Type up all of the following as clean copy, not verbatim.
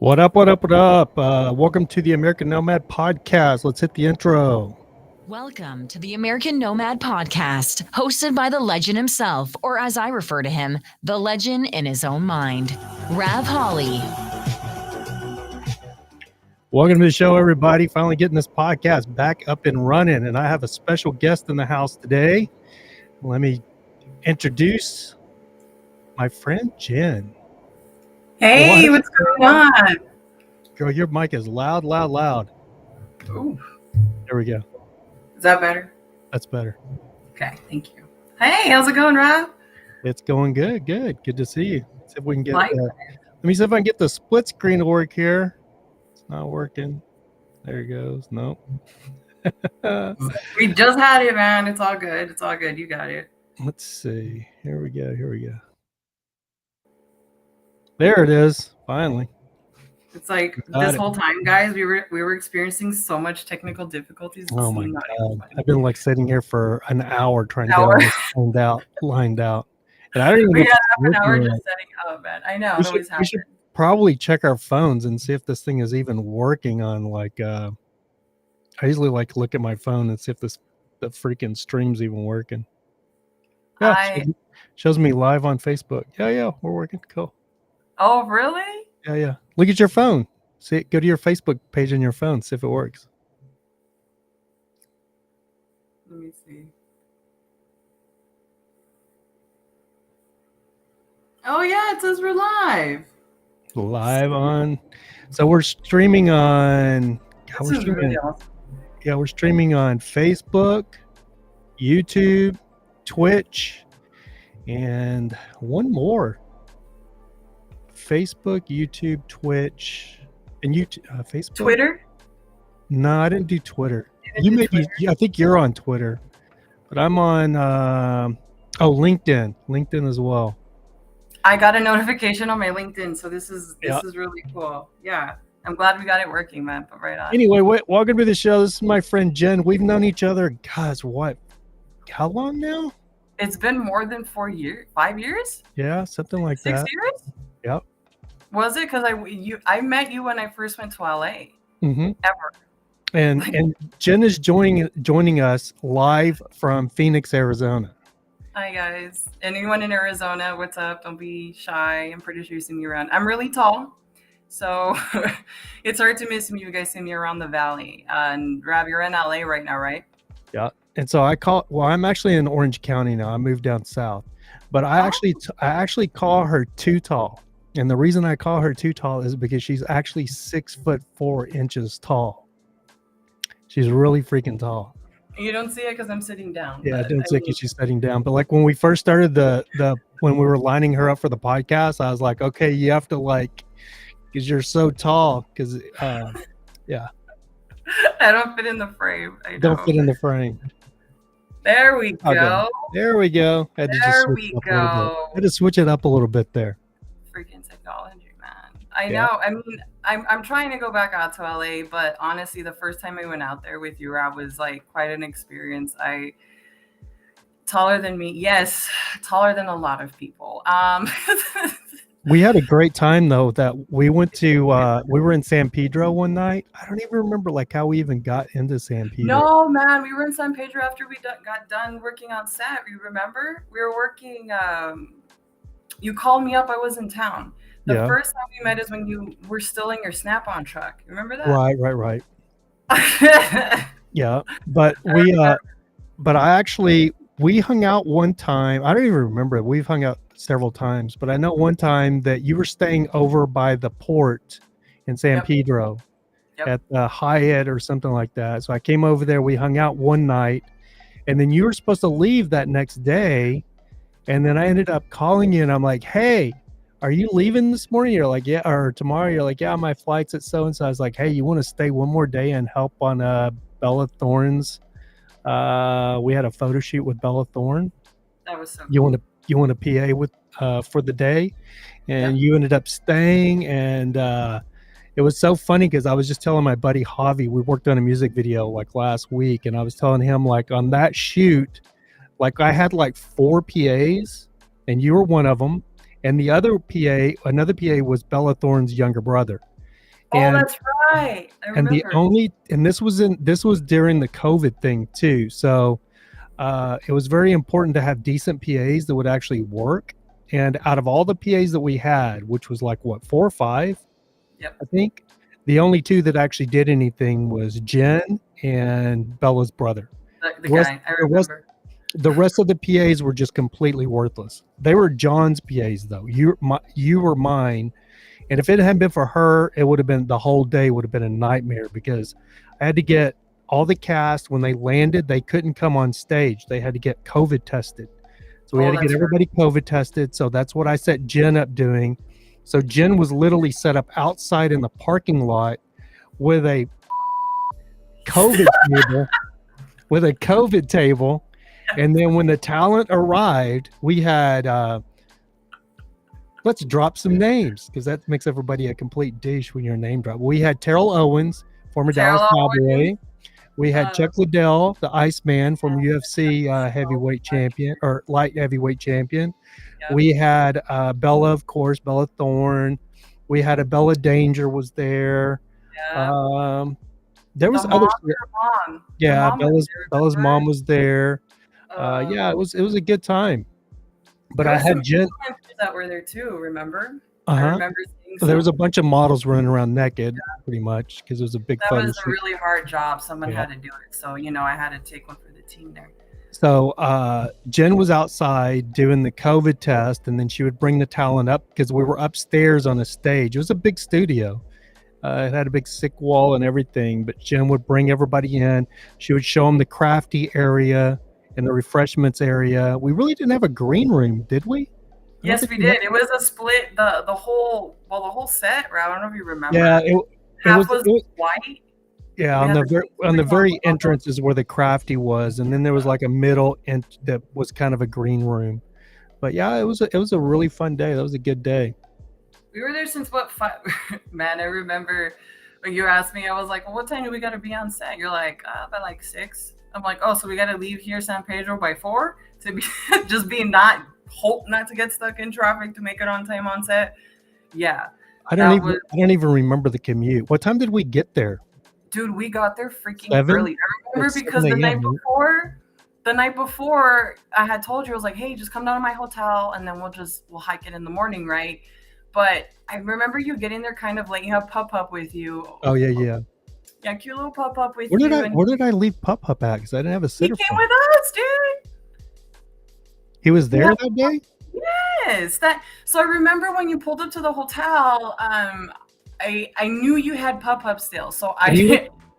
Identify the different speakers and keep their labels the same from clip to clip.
Speaker 1: What up, what up, what up? Welcome to the American Nomad Podcast. Let's hit the intro.
Speaker 2: Welcome to the American Nomad Podcast, hosted by the legend himself, or as I refer to him, the legend in his own mind, Rav Holly.
Speaker 1: Welcome to the show, everybody. Finally getting this podcast back up and running. And I have a special guest in the house today. Let me introduce my friend, Jen.
Speaker 3: Hey, what's going on?
Speaker 1: Girl, your mic is loud, loud, loud.
Speaker 3: Ooh.
Speaker 1: There we go.
Speaker 3: Is that better?
Speaker 1: That's better.
Speaker 3: Okay, thank you. Hey, how's it going, Rob?
Speaker 1: It's going good, good. Good to see you. See if we can get. Let me see if I can get the split screen to work here. It's not working. There it goes. Nope.
Speaker 3: We just had it, man. It's all good. It's all good. You got it.
Speaker 1: Let's see. Here we go. Here we go. There it is. Finally.
Speaker 3: It's like this whole time, guys, we were experiencing so much technical difficulties.
Speaker 1: Oh my God. I've been like sitting here for an hour trying to get all this lined out. And I don't even
Speaker 3: we had half an hour just setting up, man. I know.
Speaker 1: We should probably check our phones and see if this thing is even working on like I usually like look at my phone and see if the freaking stream's even working. Yeah, shows me live on Facebook. Yeah, we're working. Cool.
Speaker 3: Oh, really?
Speaker 1: Yeah. Look at your phone. See, go to your Facebook page on your phone. See if it works.
Speaker 3: Let me see. Oh yeah, it says we're live.
Speaker 1: Live on. So we're streaming on.
Speaker 3: This is really awesome.
Speaker 1: Yeah, we're streaming on Facebook, YouTube, Twitch, and one more. Facebook, YouTube, Twitch, and YouTube. Facebook.
Speaker 3: Twitter?
Speaker 1: No, I didn't do Twitter. You may be. I think you're on Twitter, but I'm on. LinkedIn. LinkedIn as well.
Speaker 3: I got a notification on my LinkedIn, so this is really cool. Yeah, I'm glad we got it working, man. But right on.
Speaker 1: Anyway, welcome to the show. This is my friend Jen. We've known each other, guys. What? How long now?
Speaker 3: It's been more than 4 years, 5 years.
Speaker 1: Yeah, something like that.
Speaker 3: 6 years.
Speaker 1: Yep.
Speaker 3: Was it? Because I met you when I first went to LA.
Speaker 1: Mm-hmm.
Speaker 3: Ever.
Speaker 1: And Jen is joining us live from Phoenix, Arizona.
Speaker 3: Hi guys. Anyone in Arizona? What's up? Don't be shy. I'm pretty sure you see me around. I'm really tall, so it's hard to miss me. You guys see me around the valley. And Rob, you're in LA right now, right?
Speaker 1: Yeah. And so I'm actually in Orange County now. I moved down south, but I actually call her too tall. And the reason I call her too tall is because she's actually 6'4" tall. She's really freaking tall.
Speaker 3: You don't see it because I'm sitting down.
Speaker 1: Yeah, I don't see it because she's sitting down. But like when we first started when we were lining her up for the podcast, I was like, okay, you have to because you're so tall. Because yeah.
Speaker 3: I don't fit in the frame.
Speaker 1: Don't fit in the frame.
Speaker 3: There we go.
Speaker 1: Okay. There we go.
Speaker 3: Had
Speaker 1: to switch it up a little bit there.
Speaker 3: Freaking technology, man. I know. I mean, I'm trying to go back out to LA, but honestly, the first time I went out there with you, Rob, was like quite an experience. Taller than me. Yes, taller than a lot of people.
Speaker 1: We had a great time though. That we went to. We were in San Pedro one night. I don't even remember how we even got into San Pedro.
Speaker 3: No, man, we were in San Pedro after we got done working on set. You remember? We were working. You called me up. I was in town. The first time we met is when you were still in your Snap-on truck. Remember that?
Speaker 1: Right. Yeah, but we hung out one time. I don't even remember. We've hung out several times, but I know one time that you were staying over by the port in San Pedro at the Hyatt or something like that. So I came over there. We hung out one night, and then you were supposed to leave that next day. And then I ended up calling you and I'm like, hey, are you leaving this morning? You're like, yeah, or tomorrow. You're like, yeah, my flight's at so-and-so. I was like, hey, you want to stay one more day and help on Bella Thorne's? We had a photo shoot with Bella Thorne.
Speaker 3: That was so cool.
Speaker 1: You want a PA with for the day? And you ended up staying. And it was so funny because I was just telling my buddy Javi, we worked on a music video like last week. And I was telling him like on that shoot, like I had like 4 PAs and you were one of them. And the other PA, another PA was Bella Thorne's younger brother.
Speaker 3: Oh,
Speaker 1: And
Speaker 3: that's right. I
Speaker 1: and
Speaker 3: remember.
Speaker 1: this was during the COVID thing too. So it was very important to have decent PAs that would actually work. And out of all the PAs that we had, which was like what, 4 or 5,
Speaker 3: Yep.
Speaker 1: I think, the only 2 that actually did anything was Jen and Bella's brother.
Speaker 3: The guy. I remember.
Speaker 1: The rest of the PAs were just completely worthless. They were John's PAs though. You were mine. And if it hadn't been for her, it would have been, the whole day would have been a nightmare, because I had to get all the cast, when they landed, they couldn't come on stage. They had to get COVID tested. So we had to get everybody COVID tested. So that's what I set Jen up doing. So Jen was literally set up outside in the parking lot with a COVID table. And then when the talent arrived, we had let's drop some names, because that makes everybody a complete douche when you're a name drop. We had Terrell Owens, former Dallas Cowboy. We had Chuck Liddell, the Iceman, from UFC heavyweight champion, or light heavyweight champion. Yep. We had Bella, of course, Bella Thorne. We had a Bella Danger was there. Yeah. There was other.
Speaker 3: Mom.
Speaker 1: Yeah, Bella's mom was there. Yeah, it was a good time. But I had Jen
Speaker 3: that were there too. Remember?
Speaker 1: Uh-huh.
Speaker 3: I remember seeing
Speaker 1: there was a bunch of models running around naked, pretty much, because it was a big.
Speaker 3: That was a really hard job. Someone had to do it, so I had to take one for the team there.
Speaker 1: So Jen was outside doing the COVID test, and then she would bring the talent up, because we were upstairs on a stage. It was a big studio. It had a big sick wall and everything, but Jen would bring everybody in. She would show them the crafty area and the refreshments area. We really didn't have a green room, did we?
Speaker 3: Yes, we did. It was a split. The whole set. I don't know if you remember.
Speaker 1: Yeah, it
Speaker 3: was white.
Speaker 1: Yeah, on the very entrance is where the crafty was, and then there was like a middle that was kind of a green room. But yeah, it was a really fun day. That was a good day.
Speaker 3: We were there since what? 5? Man, I remember when you asked me. I was like, "Well, what time do we got to be on set?" You're like, "By like 6." I'm like, "Oh, so we got to leave here San Pedro by 4 to be just hope not to get stuck in traffic to make it on time on set." Yeah.
Speaker 1: I don't even remember the commute. What time did we get there?
Speaker 3: Dude, we got there freaking early. I remember because the night before I had told you, I was like, "Hey, just come down to my hotel and then we'll hike it in the morning, right?" But I remember you getting there kind of late. You have Pup with you.
Speaker 1: Oh yeah.
Speaker 3: Yeah, cute little Pup with
Speaker 1: you.
Speaker 3: Where
Speaker 1: did I leave Pup at? Because I didn't have a sitter.
Speaker 3: He came with us, dude.
Speaker 1: He was there that day?
Speaker 3: Yes. So I remember when you pulled up to the hotel, I knew you had Pup still. So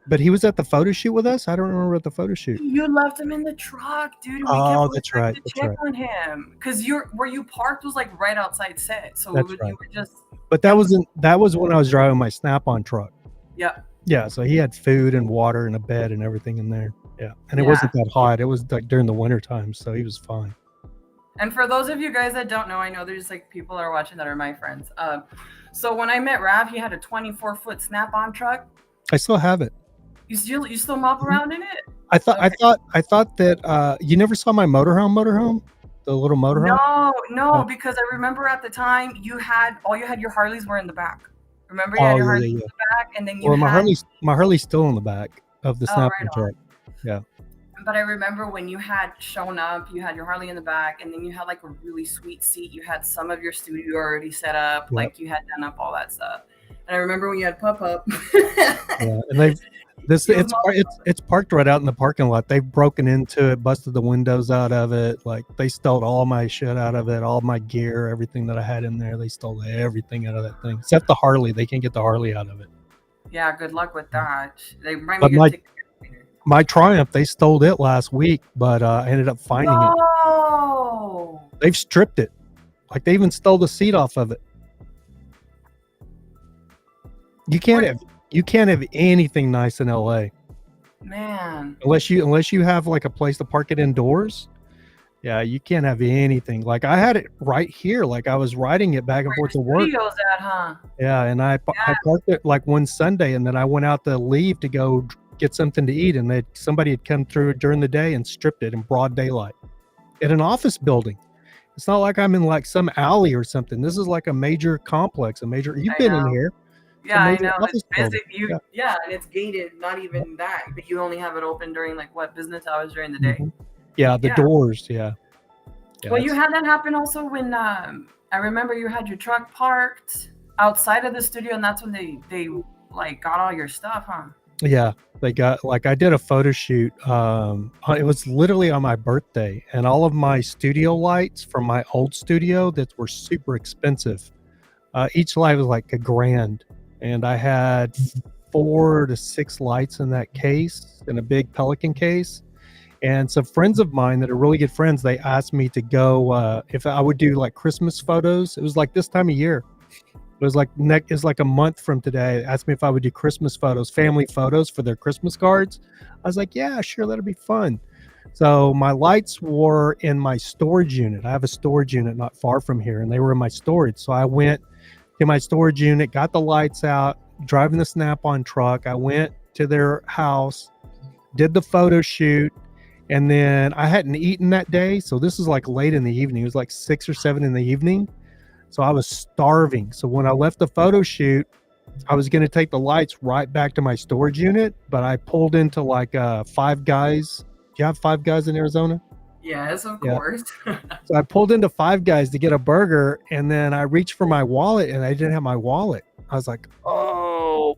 Speaker 1: But he was at the photo shoot with us? I don't remember at the photo shoot.
Speaker 3: You left him in the truck, dude.
Speaker 1: That's right.
Speaker 3: Check on him. Because where you parked was like right outside set. So
Speaker 1: you
Speaker 3: were just.
Speaker 1: But that was when I was driving my Snap-on truck.
Speaker 3: Yep.
Speaker 1: Yeah, so he had food and water and a bed and everything in there. Yeah. And it wasn't that hot. It was like during the winter time, so he was fine.
Speaker 3: And for those of you guys that don't know, I know there's like people that are watching that are my friends. So when I met Rav, he had a 24-foot Snap-on truck.
Speaker 1: I still have it.
Speaker 3: You still mop around in it?
Speaker 1: I thought that you never saw my motorhome, the little motorhome.
Speaker 3: No, because I remember at the time you had your Harleys were in the back. Remember you had your Harleys in the back, and then
Speaker 1: my Harley's still in the back of the Snap-on truck. Yeah.
Speaker 3: But I remember when you had shown up, you had your Harley in the back, and then you had like a really sweet seat. You had some of your studio already set up, like you had done up all that stuff. And I remember when you had Pup.
Speaker 1: Yeah, and it's parked right out in the parking lot. They've broken into it, busted the windows out of it. Like they stole all my shit out of it, all my gear, everything that I had in there. They stole everything out of that thing, except the Harley. They can't get the Harley out of it.
Speaker 3: Yeah, good luck with that. They might
Speaker 1: my Triumph, they stole it last week, but I ended up finding it. They've stripped it. Like they even stole the seat off of it. You can't have anything nice in LA.
Speaker 3: Man.
Speaker 1: Unless you have like a place to park it indoors. Yeah, you can't have anything. Like I had it right here. Like I was riding it back and forth to work.
Speaker 3: Studio's at, huh?
Speaker 1: Yeah, and I parked it like one Sunday, and then I went out to leave to go get something to eat, and somebody had come through during the day and stripped it in broad daylight in an office building. It's not like I'm in like some alley or something. This is like a major complex, you've been in here.
Speaker 3: Yeah, I know.
Speaker 1: office
Speaker 3: It's
Speaker 1: building.
Speaker 3: busy. Yeah, and it's gated. Not even that, but you only have it open during like what business hours during the day.
Speaker 1: Yeah, the
Speaker 3: Yeah.
Speaker 1: doors. Yeah.
Speaker 3: Well, you had that happen also when I remember you had your truck parked outside of the studio, and that's when they like got all your stuff, huh?
Speaker 1: Yeah, they got like I did a photo shoot. It was literally on my birthday, and all of my studio lights from my old studio that were super expensive. Each light was like $1,000, and I had 4 to 6 lights in that case, in a big Pelican case. And some friends of mine that are really good friends, they asked me to go if I would do like Christmas photos. It was like this time of year. It was like a month from today. They asked me if I would do Christmas photos, family photos for their Christmas cards. I was like, yeah, sure, that'll be fun. So my lights were in my storage unit. I have a storage unit not far from here, and they were in my storage. So I went to my storage unit, got the lights out, driving the Snap-on truck. I went to their house, did the photo shoot, and then I hadn't eaten that day. So this is like late in the evening. It was like 6 or 7 in the evening. So I was starving. So when I left the photo shoot, I was going to take the lights right back to my storage unit, but I pulled into like Five Guys. Do you have Five Guys in Arizona?
Speaker 3: Yes, of course.
Speaker 1: So I pulled into Five Guys to get a burger, and then I reached for my wallet, and I didn't have my wallet. I was like, oh.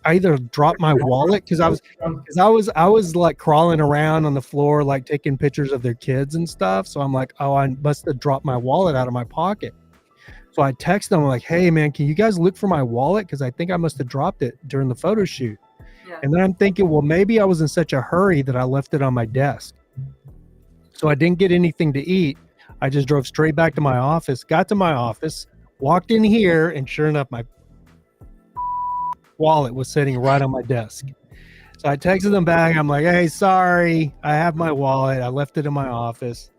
Speaker 1: I either dropped my wallet because I was like crawling around on the floor, like taking pictures of their kids and stuff. So I'm like, oh, I must have dropped my wallet out of my pocket. So I text them like, hey man, can you guys look for my wallet? Because I think I must have dropped it during the photo shoot.
Speaker 3: Yeah.
Speaker 1: And then I'm thinking, well, maybe I was in such a hurry that I left it on my desk. So I didn't get anything to eat. I just drove straight back to my office, got to my office, walked in here, and sure enough, my wallet was sitting right on my desk. So I texted them back. I'm like, hey, sorry, I have my wallet. I left it in my office.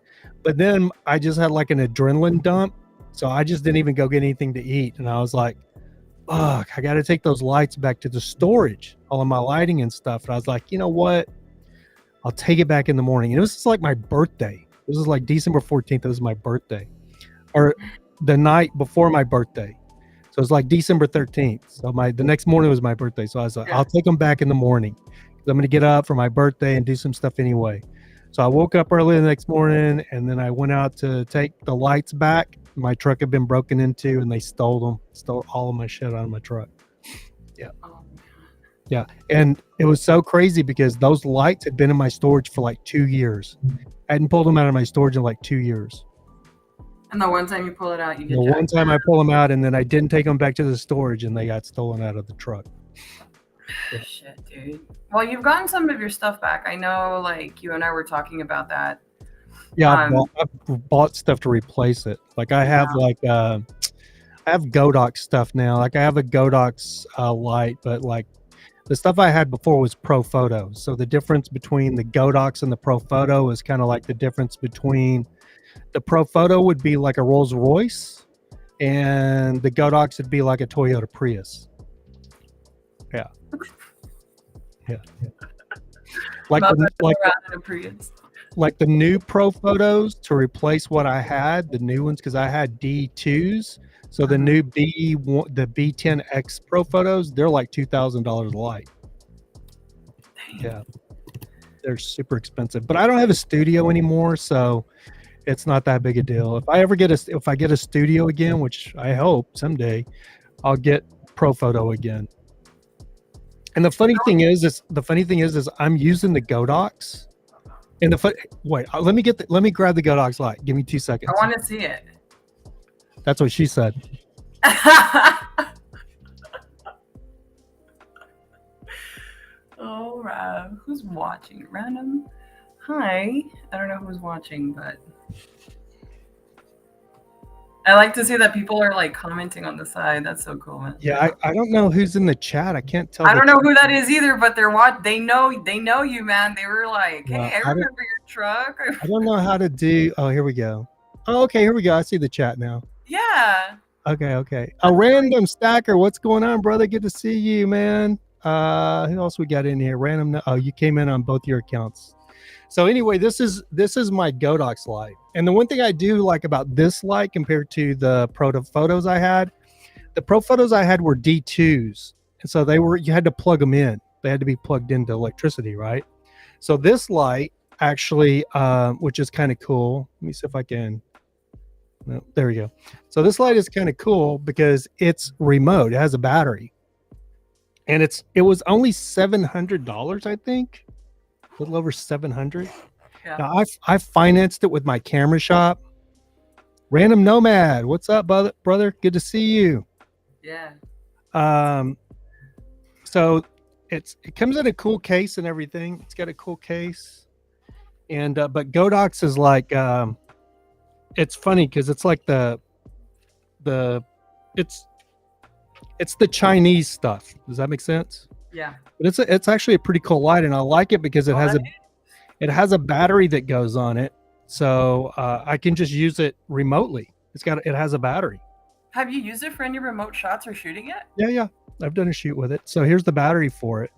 Speaker 1: But then I just had like an adrenaline dump. So I just didn't even go get anything to eat. And I was like, fuck, I got to take those lights back to the storage, all of my lighting and stuff. And I was like, you know what? I'll take it back in the morning. And it was just like my birthday. This was like December 14th. It was my birthday, or the night before my birthday. So it's like December 13th. So the next morning was my birthday. So I was like, I'll take them back in the morning. I'm going to get up for my birthday and do some stuff anyway. So I woke up early the next morning, and then I went out to take the lights back. My truck had been broken into, and they stole all of my shit out of my truck. Yeah. Yeah. And it was so crazy because those lights had been in my storage for like 2 years. I hadn't pulled them out of my storage in like 2 years.
Speaker 3: And the one time you pull it out, you get
Speaker 1: the one time I pull them out, and then I didn't take them back to the storage, and they got stolen out of the truck.
Speaker 3: Shit, dude. Well, you've gotten some of your stuff back. I know, like, you and I were talking about that.
Speaker 1: Yeah, I've bought stuff to replace it. Like I have I have Godox stuff now. Like I have a Godox light, but like the stuff I had before was Pro Photo. So the difference between the Godox and the Pro Photo is kind of like the difference between the Pro Photo would be like a Rolls Royce, and the Godox would be like a Toyota Prius. Yeah. Yeah. Like the new Pro Photos to replace what I had, the new ones, because I had D2s. So the new the B10X Pro Photos, they're like $2,000 a light. Yeah, they're super expensive. But I don't have a studio anymore, so it's not that big a deal. If I get a studio again, which I hope someday, I'll get Pro Photo again. And the funny thing is I'm using the Godox. And wait, let me grab the Godox light. Give me 2 seconds.
Speaker 3: I want to see it.
Speaker 1: That's what she said.
Speaker 3: Oh, Rob, who's watching? Random. Hi. I don't know who's watching, but I like to see that people are like commenting on the side. That's so cool, man.
Speaker 1: Yeah, I don't know who's in the chat. I can't tell.
Speaker 3: I don't know who that is either, but they know you, man. They were like, hey, I remember your truck.
Speaker 1: I don't know how to do. Oh, here we go. Oh, okay, here we go. I see the chat now.
Speaker 3: Yeah.
Speaker 1: Okay. A random stacker. What's going on, brother? Good to see you, man. Who else we got in here? Random. Oh, you came in on both your accounts. So anyway, this is my Godox light. And the one thing I do like about this light compared to the Proto Photos I had, the Pro Photos I had were D2s, and so you had to plug them in. They had to be plugged into electricity, right? So this light actually, which is kind of cool. Let me see if I can. No, there we go. So this light is kind of cool because it's remote. It has a battery, and it was only $700, I think, a little over 700.
Speaker 3: Yeah.
Speaker 1: Now I financed it with my camera shop. Random Nomad, what's up, brother? Good to see you.
Speaker 3: Yeah.
Speaker 1: So it comes in a cool case and everything. It's got a cool case, and but Godox is like it's funny because it's like it's the Chinese stuff. Does that make sense?
Speaker 3: Yeah.
Speaker 1: But it's actually a pretty cool light, and I like it because it has a battery that goes on it, so I can just use it remotely. It has a battery.
Speaker 3: Have you used it for any remote shots or shooting it?
Speaker 1: Yeah. I've done a shoot with it. So here's the battery for it.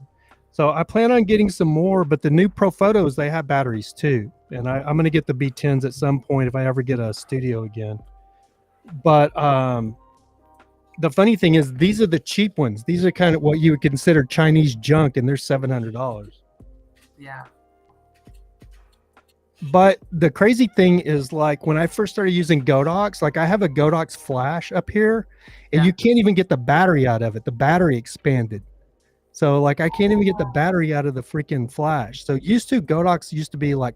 Speaker 1: So I plan on getting some more, but the new Pro Photos, they have batteries too. And I'm going to get the B10s at some point if I ever get a studio again. But the funny thing is, these are the cheap ones. These are kind of what you would consider Chinese junk, and they're $700.
Speaker 3: Yeah.
Speaker 1: But the crazy thing is, like, when I first started using Godox, like I have a Godox flash up here, and you can't even get the battery out of it. The battery expanded. So like I can't even get the battery out of the freaking flash. So Godox used to be like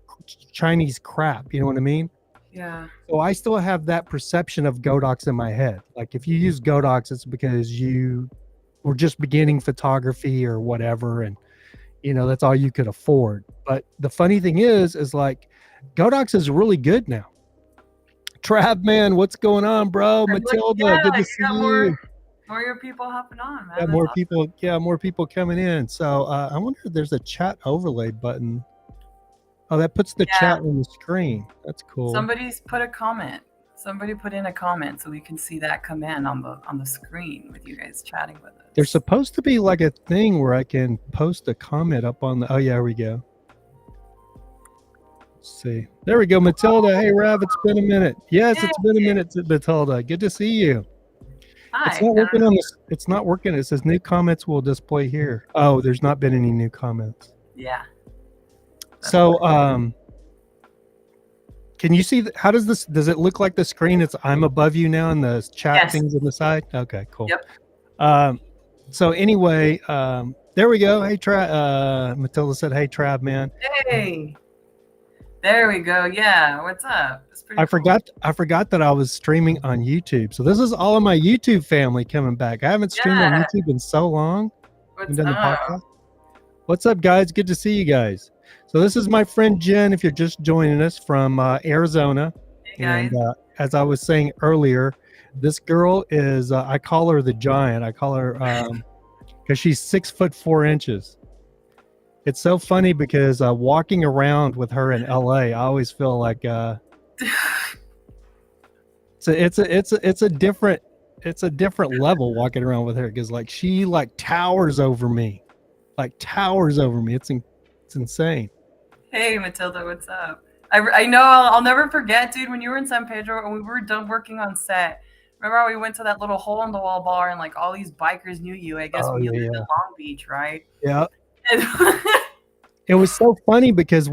Speaker 1: Chinese crap, you know what I mean?
Speaker 3: Yeah.
Speaker 1: So I still have that perception of Godox in my head. Like if you use Godox, it's because you were just beginning photography or whatever, and that's all you could afford. But the funny thing is like Godox is really good now. Trav, man, what's going on, bro? Matilda, good to see you.
Speaker 3: More your people hopping on, man.
Speaker 1: Yeah, more people coming in. So I wonder if there's a chat overlay button. Oh, that puts the chat on the screen. That's cool.
Speaker 3: Somebody's put a comment. Somebody put in a comment so we can see that come in on the screen with you guys chatting with us.
Speaker 1: There's supposed to be like a thing where I can post a comment up on the. Oh yeah, here we go. Let's see. There we go, Matilda. Hey, Rav, it's been a minute. Yes, it's been a minute, Matilda. Good to see you.
Speaker 3: Hi.
Speaker 1: It's not working on this. It's not working. It says new comments will display here. Oh, there's not been any new comments.
Speaker 3: Yeah.
Speaker 1: So, can you see how does it look like the screen? I'm above you now and the chat things on the side? Okay, cool.
Speaker 3: Yep.
Speaker 1: So anyway, there we go. Hey, Matilda said, hey, Trav, man.
Speaker 3: Hey. There we go. Yeah. What's up? It's pretty cool.
Speaker 1: I forgot that I was streaming on YouTube. So this is all of my YouTube family coming back. I haven't streamed on YouTube in so long.
Speaker 3: What's up?
Speaker 1: What's up, guys? Good to see you guys. So this is my friend Jen, if you're just joining us from Arizona.
Speaker 3: Hey, guys.
Speaker 1: And as I was saying earlier, this girl is, I call her the giant. I call her, because she's 6'4". It's so funny because walking around with her in LA, I always feel like it's a different level walking around with her, because like she like towers over me. It's insane.
Speaker 3: Hey, Matilda, what's up? I know I'll never forget, dude, when you were in San Pedro and we were done working on set. Remember how we went to that little hole in the wall bar and like all these bikers knew you? I guess when you lived in Long Beach, right?
Speaker 1: Yeah. It was so funny because I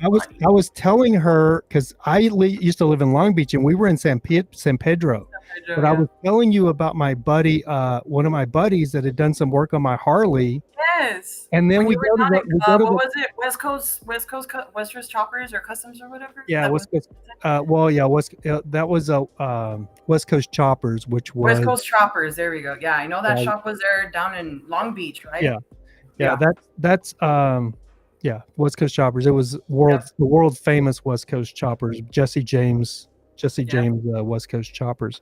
Speaker 1: was telling her, because I used to live in Long Beach and we were in San Pedro. But I was telling you about my buddy, one of my buddies that had done some work on my Harley.
Speaker 3: Yes.
Speaker 1: And then
Speaker 3: what was it? West Coast Choppers or Customs or whatever?
Speaker 1: Yeah, West Coast. That was a West Coast Choppers, which was
Speaker 3: West Coast Choppers. There we go. Yeah, I know that shop was there down in Long Beach, right?
Speaker 1: Yeah. That's West Coast Choppers. It was the world famous West Coast Choppers. Jesse James West Coast Choppers.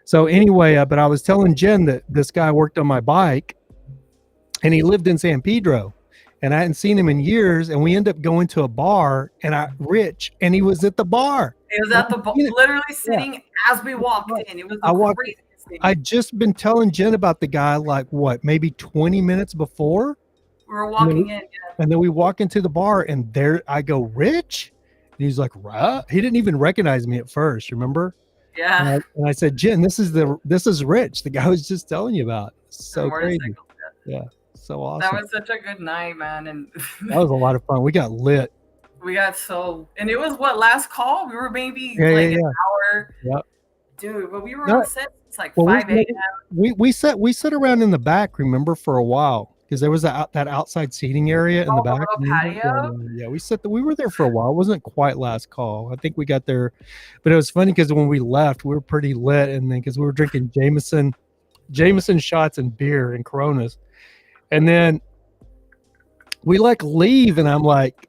Speaker 1: So anyway, but I was telling Jen that this guy worked on my bike, and he lived in San Pedro, and I hadn't seen him in years. And we ended up going to a bar, and he was at the bar.
Speaker 3: He was at the bar, literally sitting as we walked in. It was the craziest thing.
Speaker 1: I'd just been telling Jen about the guy, like maybe 20 minutes before.
Speaker 3: We were walking in,
Speaker 1: and then we walk into the bar, and there I go, Rich. And he's like, he didn't even recognize me at first, remember?
Speaker 3: Yeah.
Speaker 1: And I said, Jen, this is Rich, the guy I was just telling you about. So crazy. Yeah. So awesome.
Speaker 3: That was such a good night, man. And
Speaker 1: that was a lot of fun. We got lit.
Speaker 3: And it was what, last call? We were maybe
Speaker 1: an
Speaker 3: hour.
Speaker 1: Yeah.
Speaker 3: Dude, but we were on set. It's like 5 a.m.
Speaker 1: We sat around in the back, remember, for a while. Because there was that outside seating area in the back.
Speaker 3: Patio?
Speaker 1: Yeah, we were there for a while. It wasn't quite last call. I think we got there, but it was funny because when we left, we were pretty lit, and then because we were drinking Jameson shots and beer and Coronas, and then we leave, and I'm like,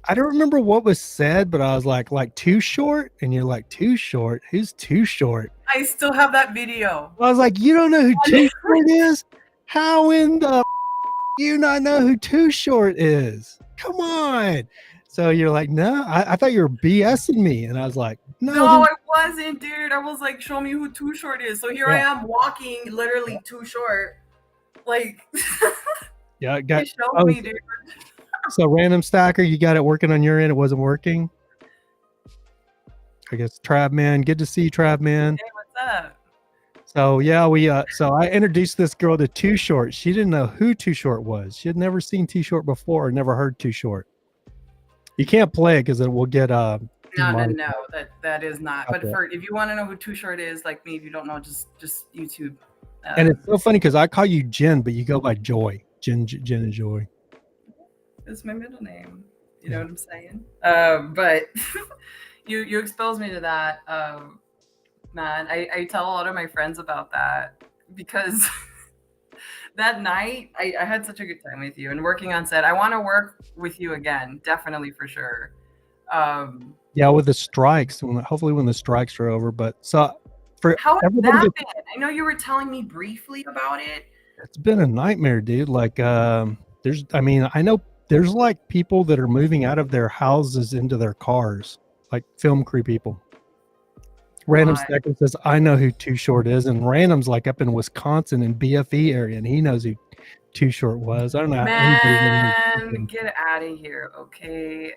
Speaker 1: I don't remember what was said, but I was like too short, and you're like, too short? Who's too short?
Speaker 3: I still have that video.
Speaker 1: I was like, you don't know who Too Short is? How in the you not know who Too Short is? Come on. So you're like, no, I thought you were BSing me. And I was like, no,
Speaker 3: I wasn't, dude. I was like, show me who Too Short is. So here I am walking literally too short. Like,
Speaker 1: yeah,
Speaker 3: showed me, dude.
Speaker 1: So Random Stacker, you got it working on your end. It wasn't working. I guess Trav Man. Good to see you, Trav Man.
Speaker 3: Hey, what's up?
Speaker 1: So yeah, so I introduced this girl to Too Short. She didn't know who Too Short was. She had never seen Too Short before, or never heard Too Short. You can't play it because it will get
Speaker 3: no, that is not. But if you want to know who Too Short is, like me, if you don't know, just YouTube.
Speaker 1: And it's so funny because I call you Jen, but you go by Joy. Jen and Joy.
Speaker 3: It's my middle name. You know what I'm saying? But you exposed me to that. Man, I tell a lot of my friends about that because that night I had such a good time with you and working on set. I want to work with you again, definitely, for sure.
Speaker 1: Yeah, with the strikes, hopefully when the strikes are over. But so for
Speaker 3: how has that been? I know you were telling me briefly about it.
Speaker 1: It's been a nightmare, dude. Like, I know there's like people that are moving out of their houses into their cars, like film crew people. Random Stacker says, I know who Too Short is. And Random's like up in Wisconsin in BFE area, and he knows who Too Short was. I don't know.
Speaker 3: Man, get out of here, okay?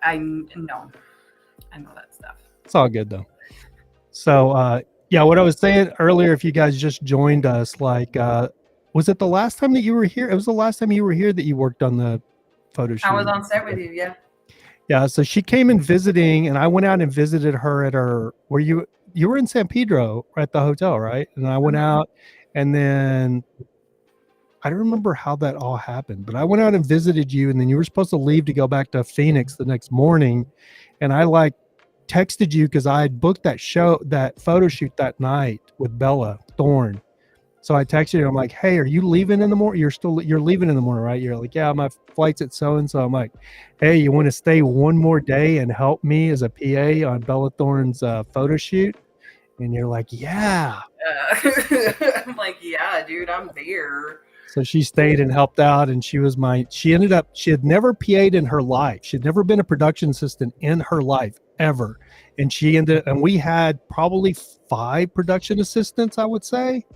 Speaker 3: I know that stuff.
Speaker 1: It's all good, though. So, yeah, what I was saying earlier, if you guys just joined us, was it the last time that you were here? It was the last time you were here that you worked on the photo shoot.
Speaker 3: I was on set with you, yeah.
Speaker 1: Yeah, so she came in visiting, and I went out and visited her at her, where you were in San Pedro at the hotel, right? And I went out, and then I don't remember how that all happened, but I went out and visited you, and then you were supposed to leave to go back to Phoenix the next morning, and I texted you because I had booked that photo shoot that night with Bella Thorne. So I texted you. I'm like, hey, are you leaving in the morning? You're leaving in the morning, right? You're like, yeah, my flight's at so-and-so. I'm like, hey, you want to stay one more day and help me as a PA on Bella Thorne's photo shoot? And you're like, yeah.
Speaker 3: I'm like, yeah, dude, I'm there.
Speaker 1: So she stayed and helped out, and she had never PA'd in her life. She'd never been a production assistant in her life, ever. And and we had probably 5 production assistants, I would say.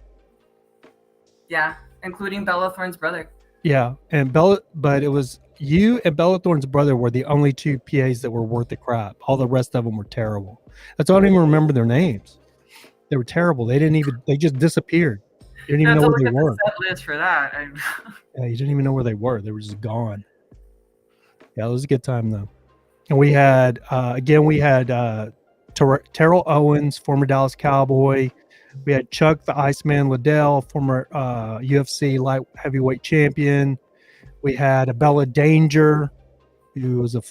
Speaker 3: Yeah, including Bella Thorne's brother.
Speaker 1: Yeah, but it was you and Bella Thorne's brother were the only 2 PAs that were worth the crap. All the rest of them were terrible. That's why I don't even remember their names. They were terrible. They just disappeared. You didn't even know where they were.
Speaker 3: Set list for that.
Speaker 1: Yeah, you didn't even know where they were. They were just gone. Yeah, it was a good time though. And we had Terrell Owens, former Dallas Cowboy. We had Chuck the Iceman Liddell, former UFC light heavyweight champion. We had Bella Danger, who was a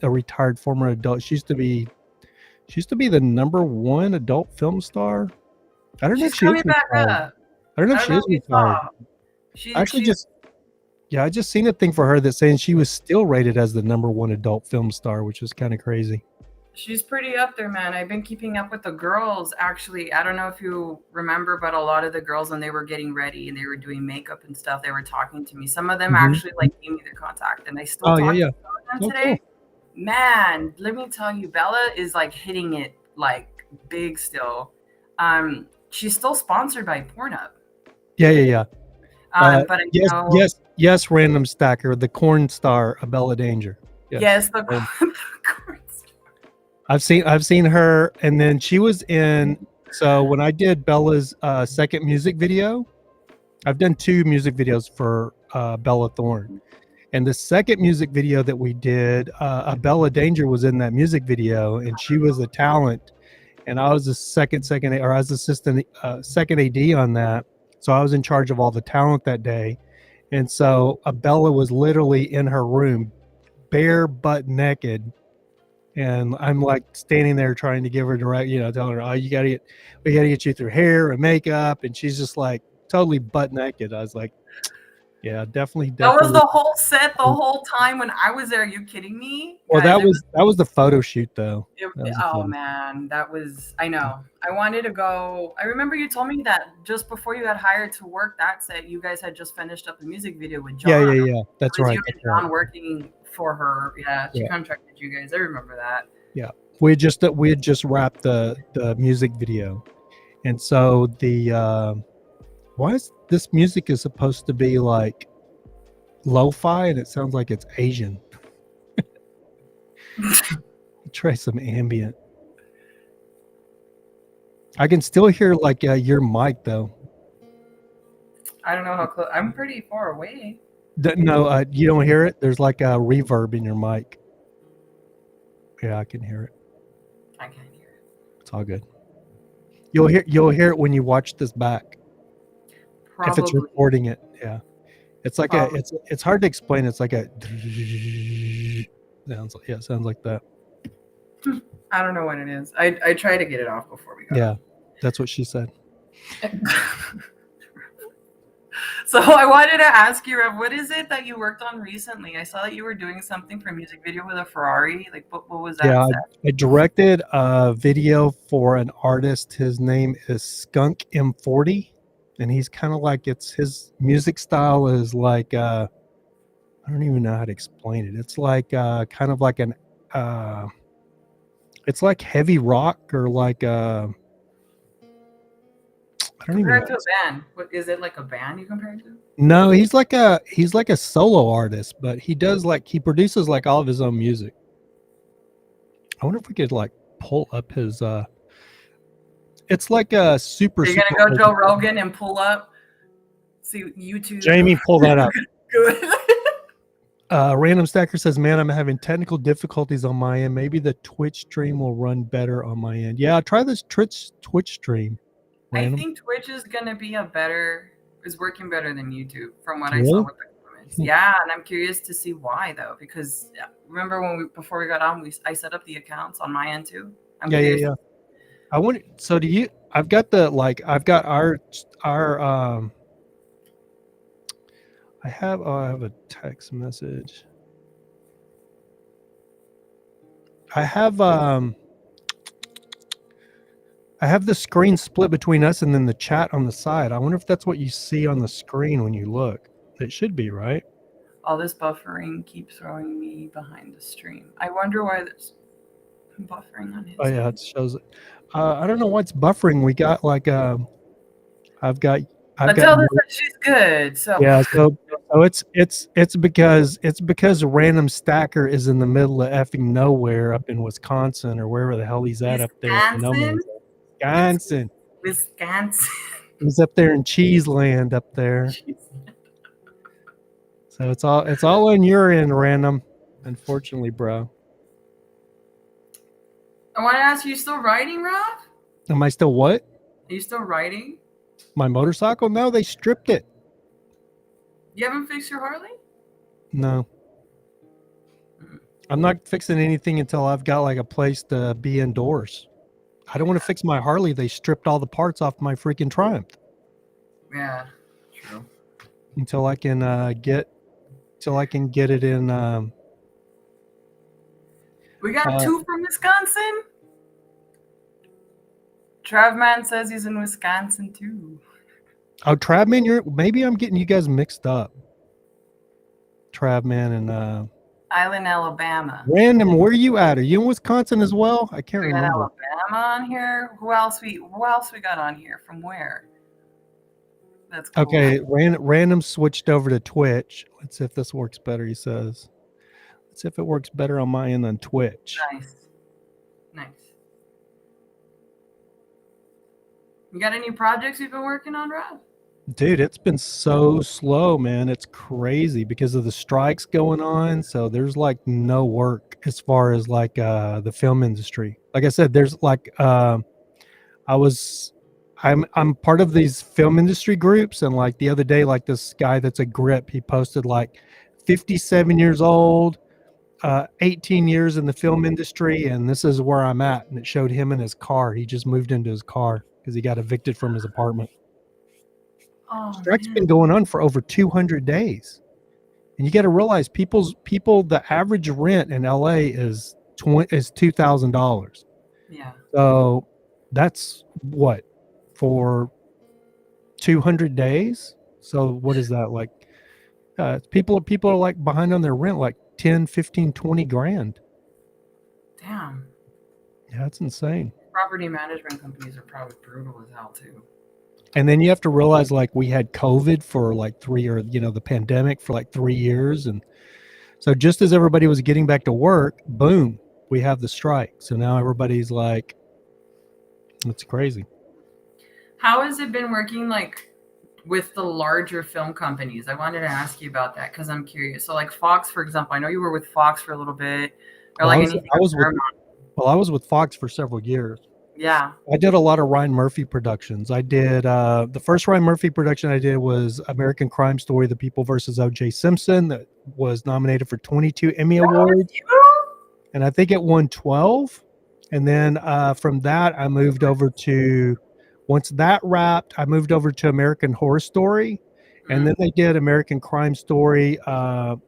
Speaker 1: retired former adult. She used to be the #1 adult film star. I don't know if she is retired. I don't know if she is retired. I just seen a thing for her that saying she was still rated as the #1 adult film star, which was kind of crazy.
Speaker 3: She's pretty up there, man. I've been keeping up with the girls. Actually, I don't know if you remember, but a lot of the girls, when they were getting ready and they were doing makeup and stuff, they were talking to me. Some of them actually gave me their contact, and I still talk to them today. Cool. Man, let me tell you, Bella is hitting it big still. She's still sponsored by Pornhub.
Speaker 1: Yeah.
Speaker 3: But
Speaker 1: yes, Random Stacker, the corn star of Bella Danger.
Speaker 3: Yes, the corn star.
Speaker 1: I've seen her, and then she was in. So when I did Bella's second music video, I've done 2 music videos for Bella Thorne, and the second music video that we did, Bella Danger was in that music video, and she was a talent, and I was the second or I was assistant second AD on that, so I was in charge of all the talent that day, and so Bella was literally in her room, bare butt naked. And I'm like standing there trying to give her direct, telling her, "Oh, we gotta get you through hair and makeup," and she's just like totally butt naked. I was like, "Yeah, definitely."
Speaker 3: That was the whole set the whole time when I was there. Are you kidding me?
Speaker 1: Well,
Speaker 3: Guys,
Speaker 1: that was the photo shoot though.
Speaker 3: Man, I know. I wanted to go. I remember you told me that just before you got hired to work that set, you guys had just finished up the music video with John.
Speaker 1: Yeah. That's right.
Speaker 3: You and John working for her. Yeah, she contracted you guys. I remember that.
Speaker 1: Yeah, we had just wrapped the music video, and so why is this music is supposed to be like lo-fi and it sounds like it's Asian. Try some ambient. I can still hear like your mic though.
Speaker 3: I don't know how close. I'm pretty far away.
Speaker 1: No, you don't hear it. There's like a reverb in your mic. Yeah, I can hear it.
Speaker 3: I can't hear it.
Speaker 1: It's all good. You'll hear it when you watch this back. Probably. If it's recording it, yeah. It's like it's hard to explain. It's like a sounds like that.
Speaker 3: I don't know what it is. I try to get it off before we go.
Speaker 1: Yeah, that's what she said.
Speaker 3: So I wanted to ask you, Rev, what is it that you worked on recently? I saw that you were doing something for a music video with a Ferrari. Like, what was that?
Speaker 1: Yeah, I directed a video for an artist. His name is Skunk M40, and he's kind of like his music style is like I don't even know how to explain it. It's like kind of like it's like heavy rock or like I don't
Speaker 3: compared
Speaker 1: even
Speaker 3: know. To a band. What is it, like a band you compare it to?
Speaker 1: No, he's like a solo artist, but he produces like all of his own music. I wonder if we could like pull up his it's like a super.
Speaker 3: You're gonna go Joe Rogan and pull up. See YouTube.
Speaker 1: Jamie, pull that up.
Speaker 3: Good.
Speaker 1: Random Stacker says, "Man, I'm having technical difficulties on my end. Maybe the Twitch stream will run better on my end." Yeah, try this Twitch stream. Random.
Speaker 3: I think Twitch is gonna be is working better than YouTube from what I saw with the comments. Yeah, and I'm curious to see why though, because remember before we got on, I set up the accounts on my end too.
Speaker 1: Yeah. I want. So do you? I've got our I have a text message. I have the screen split between us and then the chat on the side. I wonder if that's what you see on the screen when you look. It should be, right?
Speaker 3: All this buffering keeps throwing me behind the stream. I wonder why there's buffering on his.
Speaker 1: Oh yeah, it shows it. I don't know why it's buffering. We got like I've got
Speaker 3: Matilda said she's good. So
Speaker 1: yeah, so it's because Random Stacker is in the middle of effing nowhere up in Wisconsin or wherever the hell he's at up there. Wisconsin. He's up there in Cheese Land up there. So it's all on your end, Random. Unfortunately, bro.
Speaker 3: I want to ask you still riding, Rob?
Speaker 1: Am I still what?
Speaker 3: Are you still riding?
Speaker 1: My motorcycle? No, they stripped it.
Speaker 3: You haven't fixed your Harley?
Speaker 1: No. I'm not fixing anything until I've got like a place to be indoors. I don't want to fix my Harley. They stripped all the parts off my freaking Triumph.
Speaker 3: Yeah, true.
Speaker 1: Until I can get it in.
Speaker 3: We got 2 from Wisconsin. Travman says he's in Wisconsin too.
Speaker 1: Oh, Travman, maybe I'm getting you guys mixed up. Travman and
Speaker 3: Island, Alabama.
Speaker 1: Random, where are you at? Are you in Wisconsin as well? I can't remember.
Speaker 3: Alabama on here. Who else we got on here? From where? That's cool.
Speaker 1: Okay. Random switched over to Twitch. Let's see if this works better. He says. Let's see if it works better on my end than Twitch.
Speaker 3: Nice. Nice. You got any projects you've been working on, Rob?
Speaker 1: Dude, it's been so slow, man. It's crazy because of the strikes going on. So there's like no work as far as like the film industry. Like I said, there's like I was I'm part of these film industry groups, and like the other day, like this guy that's a grip, he posted like 57 years old, 18 years in the film industry, and this is where I'm at. And it showed him in his car. He just moved into his car because he got evicted from his apartment.
Speaker 3: Oh,
Speaker 1: Strike's
Speaker 3: man.
Speaker 1: been going on for over 200 days. And you got to realize the average rent in LA is $2,000.
Speaker 3: Yeah.
Speaker 1: So that's what for 200 days. So what is that like? People are like behind on their rent, like 10, 15, 20 grand.
Speaker 3: Damn.
Speaker 1: Yeah, that's insane.
Speaker 3: Property management companies are probably brutal as hell too.
Speaker 1: And then you have to realize like we had COVID for like the pandemic for like 3 years. And so just as everybody was getting back to work, boom, we have the strike. So now everybody's like, it's crazy.
Speaker 3: How has it been working like with the larger film companies? I wanted to ask you about that because I'm curious. So like Fox, for example, I know you were with Fox for a little bit, or like anything.
Speaker 1: I was with Fox for several years.
Speaker 3: Yeah.
Speaker 1: I did a lot of Ryan Murphy productions. I did the first Ryan Murphy production I did was American Crime Story: The People versus O.J. Simpson, that was nominated for 22 Emmy Awards, and I think it won 12. And then from that, I moved over to, once that wrapped, I moved over to American Horror Story, and then they did American Crime Story, the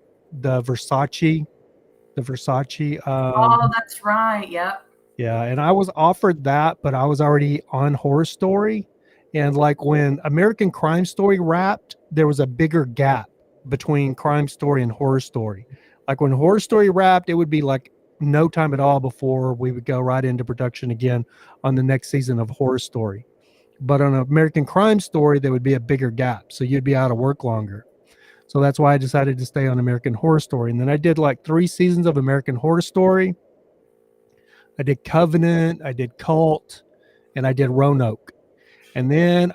Speaker 1: Versace.
Speaker 3: Oh, that's right. Yep.
Speaker 1: Yeah, and I was offered that, but I was already on Horror Story. And like when American Crime Story wrapped, there was a bigger gap between Crime Story and Horror Story. Like when Horror Story wrapped, it would be like no time at all before we would go right into production again on the next season of Horror Story. But on American Crime Story, there would be a bigger gap. So you'd be out of work longer. So that's why I decided to stay on American Horror Story. And then I did like 3 seasons of American Horror Story. I did Covenant, I did Cult, and I did Roanoke. And then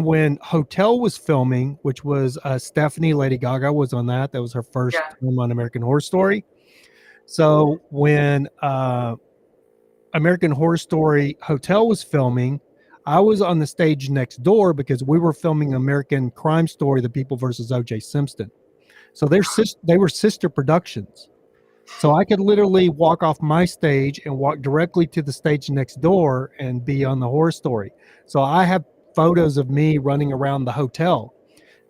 Speaker 1: when Hotel was filming, which was Stephanie, Lady Gaga was on that. That was her first time on American Horror Story. So when American Horror Story Hotel was filming, I was on the stage next door because we were filming American Crime Story: The People versus O.J. Simpson. So they were sister productions. So I could literally walk off my stage and walk directly to the stage next door and be on the Horror Story. So I have photos of me running around the hotel,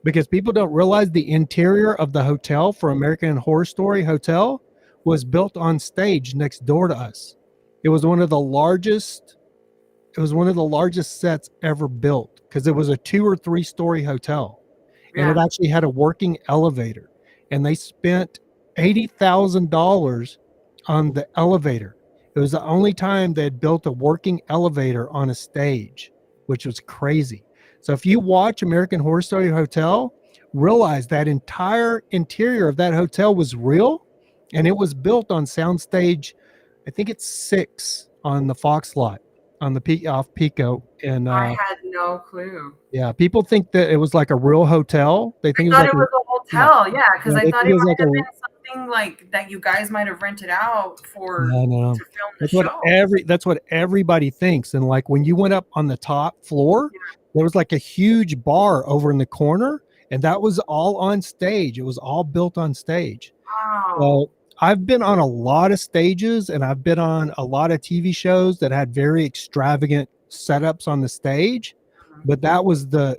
Speaker 1: because people don't realize the interior of the hotel for American Horror Story Hotel was built on stage next door to us. It was one of the largest sets ever built, because it was a 2 or 3 story hotel, and it actually had a working elevator, and they spent $80,000 on the elevator. It was the only time they had built a working elevator on a stage, which was crazy. So if you watch American Horror Story Hotel, realize that entire interior of that hotel was real, and it was built on soundstage, I think it's 6 on the Fox lot, on the off Pico. And
Speaker 3: I had no clue.
Speaker 1: Yeah, people think that it was like a real hotel. They think
Speaker 3: it was a hotel. Yeah, because I thought it might
Speaker 1: like
Speaker 3: have been something like that you guys might have rented out for
Speaker 1: to film the show. That's what everybody thinks. And like when you went up on the top floor, there was like a huge bar over in the corner, and that was all on stage. It was all built on stage.
Speaker 3: Wow.
Speaker 1: So I've been on a lot of stages, and I've been on a lot of TV shows that had very extravagant setups on the stage, but that was the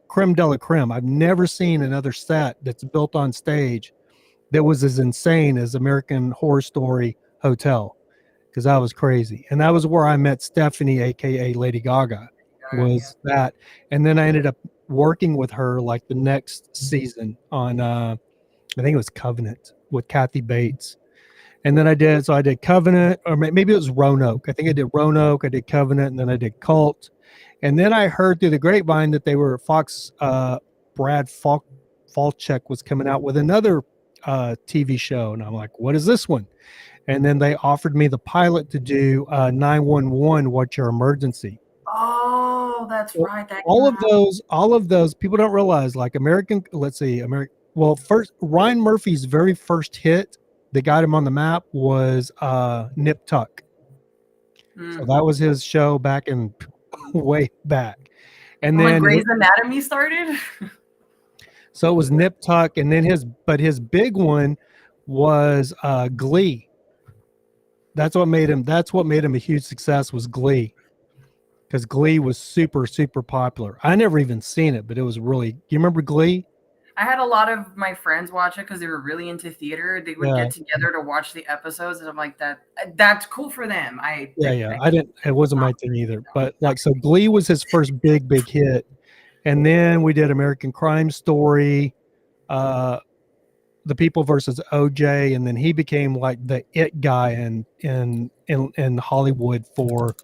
Speaker 1: creme de la creme. I've never seen another set that's built on stage that was as insane as American Horror Story Hotel, because that was crazy. And that was where I met Stephanie, aka Lady Gaga, was that. And then I ended up working with her like the next season on I think it was Covenant with Kathy Bates. And then I did Covenant, or maybe it was Roanoke. I think I did Roanoke, I did Covenant, and then I did Cult. And then I heard through the grapevine that Fox, Brad Falchuk was coming out with another TV show. And I'm like, what is this one? and then they offered me the pilot to do 911, What's Your Emergency.
Speaker 3: Oh, that's
Speaker 1: So
Speaker 3: right. That came
Speaker 1: all of
Speaker 3: out.
Speaker 1: those people don't realize, like let's see, well, first Ryan Murphy's very first hit that got him on the map was Nip Tuck. So that was his show back in way back. And
Speaker 3: When
Speaker 1: then
Speaker 3: Grey's Anatomy started.
Speaker 1: so it was Nip Tuck, and then his big one was Glee. That's what made him a huge success, was Glee. Because Glee was super, super popular. I never even seen it, but it was really. You remember Glee?
Speaker 3: I had a lot of my friends watch it because they were really into theater. They would
Speaker 1: Yeah.
Speaker 3: get together to watch the episodes, and I'm like, that's cool for them. I
Speaker 1: didn't. It wasn't my thing either. But like, so Glee was his first big hit, and then we did American Crime Story, The People versus OJ, and then he became like the it guy in Hollywood for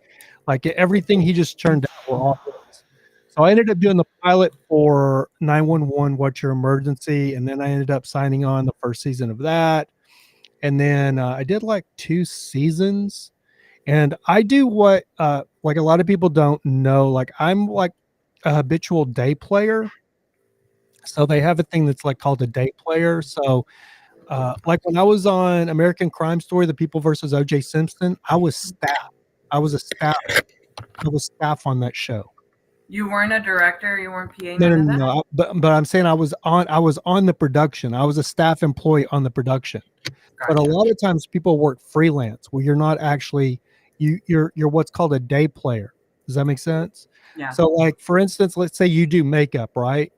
Speaker 1: like everything he just turned out were all hits. So I ended up doing the pilot for 911, What's Your Emergency, and then I ended up signing on the first season of that, and then I did like 2 seasons, and I do what like a lot of people don't know. Like I'm like a habitual day player, so they have a thing that's like called a day player. So like when I was on American Crime Story, The People versus OJ Simpson, I was staff. I was a staff. I was staff on that show.
Speaker 3: You weren't a director. You weren't PA.
Speaker 1: No. But I'm saying I was on the production. I was a staff employee on the production.
Speaker 3: Gotcha.
Speaker 1: But a lot of times people work freelance where you're not actually you're what's called a day player. Does that make sense?
Speaker 3: Yeah.
Speaker 1: So like for instance, let's say you do makeup, right?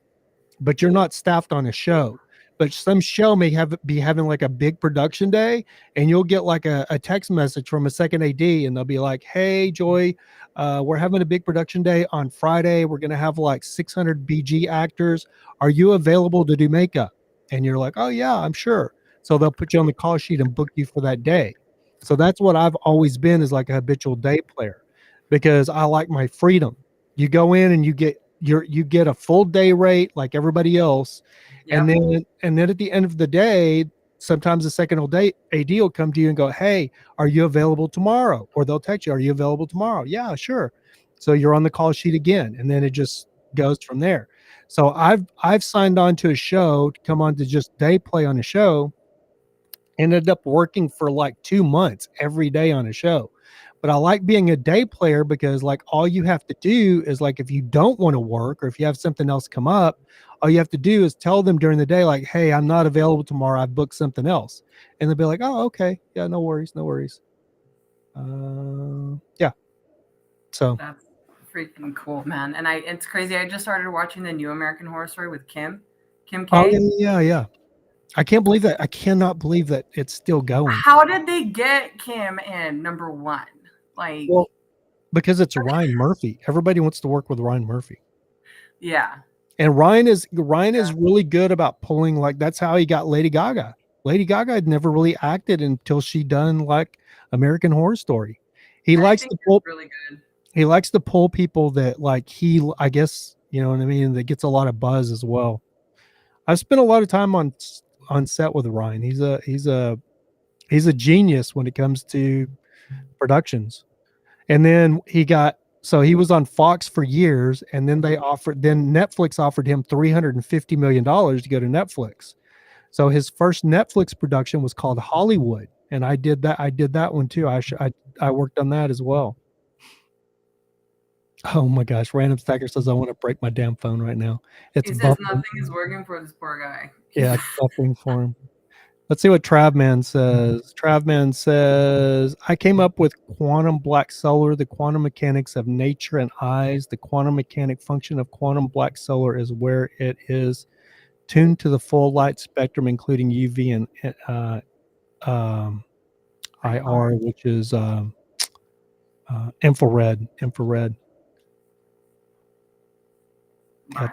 Speaker 1: But you're not staffed on a show. But some show may be having like a big production day, and you'll get like a text message from a second AD, and they'll be like, "Hey, Joy, we're having a big production day on Friday. We're gonna have like 600 BG actors. Are you available to do makeup?" And you're like, "Oh yeah, I'm sure." So they'll put you on the call sheet and book you for that day. So that's what I've always been, is like a habitual day player, because I like my freedom. You go in and you get a full day rate like everybody else.
Speaker 3: Yep.
Speaker 1: And then at the end of the day, sometimes the second AD will come to you and go, "Hey, are you available tomorrow?" Or they'll text you, "Are you available tomorrow?" "Yeah, sure." So you're on the call sheet again, and then it just goes from there. So I've signed on to a show to come on to just day play on a show. Ended up working for like 2 months every day on a show. But I like being a day player because like all you have to do is, like, if you don't want to work or if you have something else come up, all you have to do is tell them during the day, like, "Hey, I'm not available tomorrow. I've booked something else." And they'll be like, "Oh, okay. Yeah, no worries. No worries." Yeah. So
Speaker 3: That's freaking cool, man. And it's crazy. I just started watching the new American Horror Story with Kim K.
Speaker 1: Oh yeah. I cannot believe that it's still going.
Speaker 3: How did they get Kim in number 1? Like,
Speaker 1: well, because it's Ryan Murphy. Everybody wants to work with Ryan Murphy.
Speaker 3: Yeah.
Speaker 1: And Ryan is really good about pulling, like, that's how he got Lady Gaga. Lady Gaga had never really acted until she done like American Horror Story. He likes to pull
Speaker 3: really good.
Speaker 1: He likes to pull people that like I guess, you know what I mean, that gets a lot of buzz as well. I've spent a lot of time on set with Ryan. He's a genius when it comes to productions. And then he was on Fox for years, and then Netflix offered him $350 million to go to Netflix. So his first Netflix production was called Hollywood, and I did that one too. I worked on that as well. Oh my gosh, Random Stacker says I want to break my damn phone right now.
Speaker 3: He says nothing is working for this poor guy.
Speaker 1: Yeah, it's buffering for him. Let's see what Travman says. Travman says, "I came up with quantum black solar, the quantum mechanics of nature and eyes. The quantum mechanic function of quantum black solar is where it is tuned to the full light spectrum, including UV and IR, which is infrared. Yeah,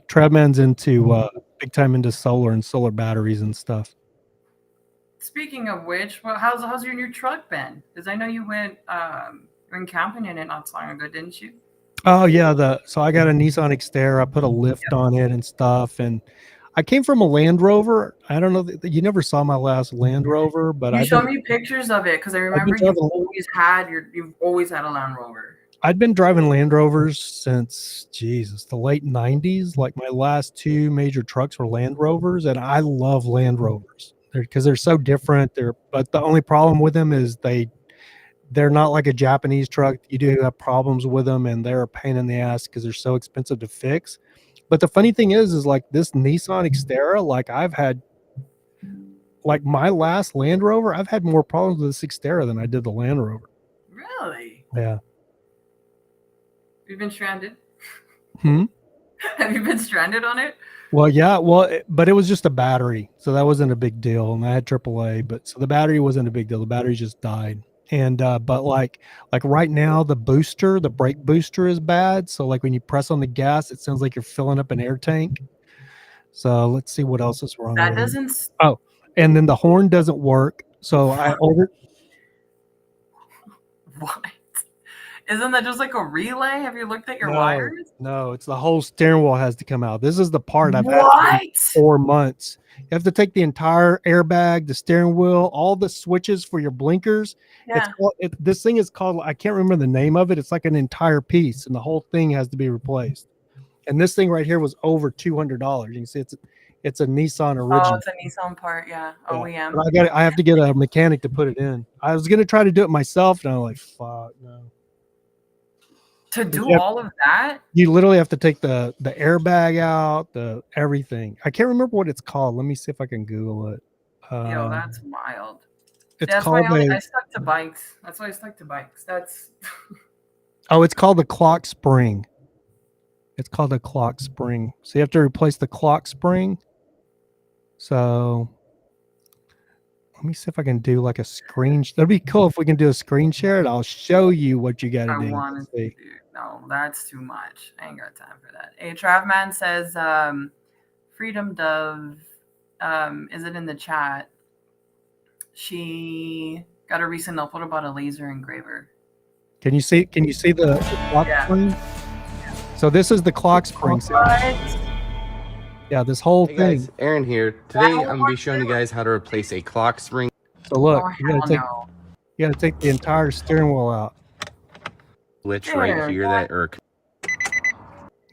Speaker 1: Travman's into big time into solar and solar batteries and stuff."
Speaker 3: Speaking of which, well, how's your new truck been? Because I know you went camping in it not so long ago, didn't you?
Speaker 1: Oh yeah, so I got a Nissan Xterra. I put a lift on it and stuff, and I came from a Land Rover. I don't know. You never saw my last Land Rover, but
Speaker 3: You showed me pictures of it because I remember you've always had a Land Rover.
Speaker 1: I'd been driving Land Rovers since the late 90s. Like my last two major trucks were Land Rovers, and I love Land Rovers because they're so different. But the only problem with them is they're not like a Japanese truck. You do have problems with them, and they're a pain in the ass because they're so expensive to fix. But the funny thing is like this Nissan Xterra, like I've had, like my last Land Rover, I've had more problems with this Xterra than I did the Land Rover.
Speaker 3: Really?
Speaker 1: Yeah.
Speaker 3: You've been stranded?
Speaker 1: Hmm?
Speaker 3: Have you been stranded on it?
Speaker 1: Well, yeah. But it was just a battery, so that wasn't a big deal. And I had AAA, but so the battery wasn't a big deal. The battery just died. And but like right now, the brake booster is bad. So like when you press on the gas, it sounds like you're filling up an air tank. So let's see what else is wrong.
Speaker 3: That doesn't.
Speaker 1: Oh, and then the horn doesn't work. So I ordered.
Speaker 3: What? Isn't that just like a relay? Have you looked at your wires?
Speaker 1: No, it's the whole steering wheel has to come out. This is the part I've had for 4 months. You have to take the entire airbag, the steering wheel, all the switches for your blinkers.
Speaker 3: Yeah.
Speaker 1: This thing is called, I can't remember the name of it. It's like an entire piece, and the whole thing has to be replaced. And this thing right here was over $200. You can see it's a Nissan original.
Speaker 3: Oh, it's a Nissan part, yeah. OEM.
Speaker 1: But I have to get a mechanic to put it in. I was gonna try to do it myself, and I'm like, fuck no.
Speaker 3: To do all of that?
Speaker 1: You literally have to take the airbag out, the everything. I can't remember what it's called. Let me see if I can Google it.
Speaker 3: Yo, that's wild.
Speaker 1: That's called
Speaker 3: I stuck to bikes. That's why I stuck to bikes. That's
Speaker 1: Oh, it's called the clock spring. It's called a clock spring. So you have to replace the clock spring. So let me see if I can do like a screen. That'd be cool if we can do a screen share, and I'll show you what you got to do.
Speaker 3: No, that's too much. I ain't got time for that. Hey, Travman says, Freedom Dove, is it in the chat? She got a recent upload about a laser engraver.
Speaker 1: Can you see the clock spring? Yeah. So this is the clock spring. Yeah, this whole thing.
Speaker 4: Guys, Aaron here. Today I'm going to be showing you guys how to replace a clock spring.
Speaker 1: So look, you gotta take the entire steering wheel out.
Speaker 4: Switch right here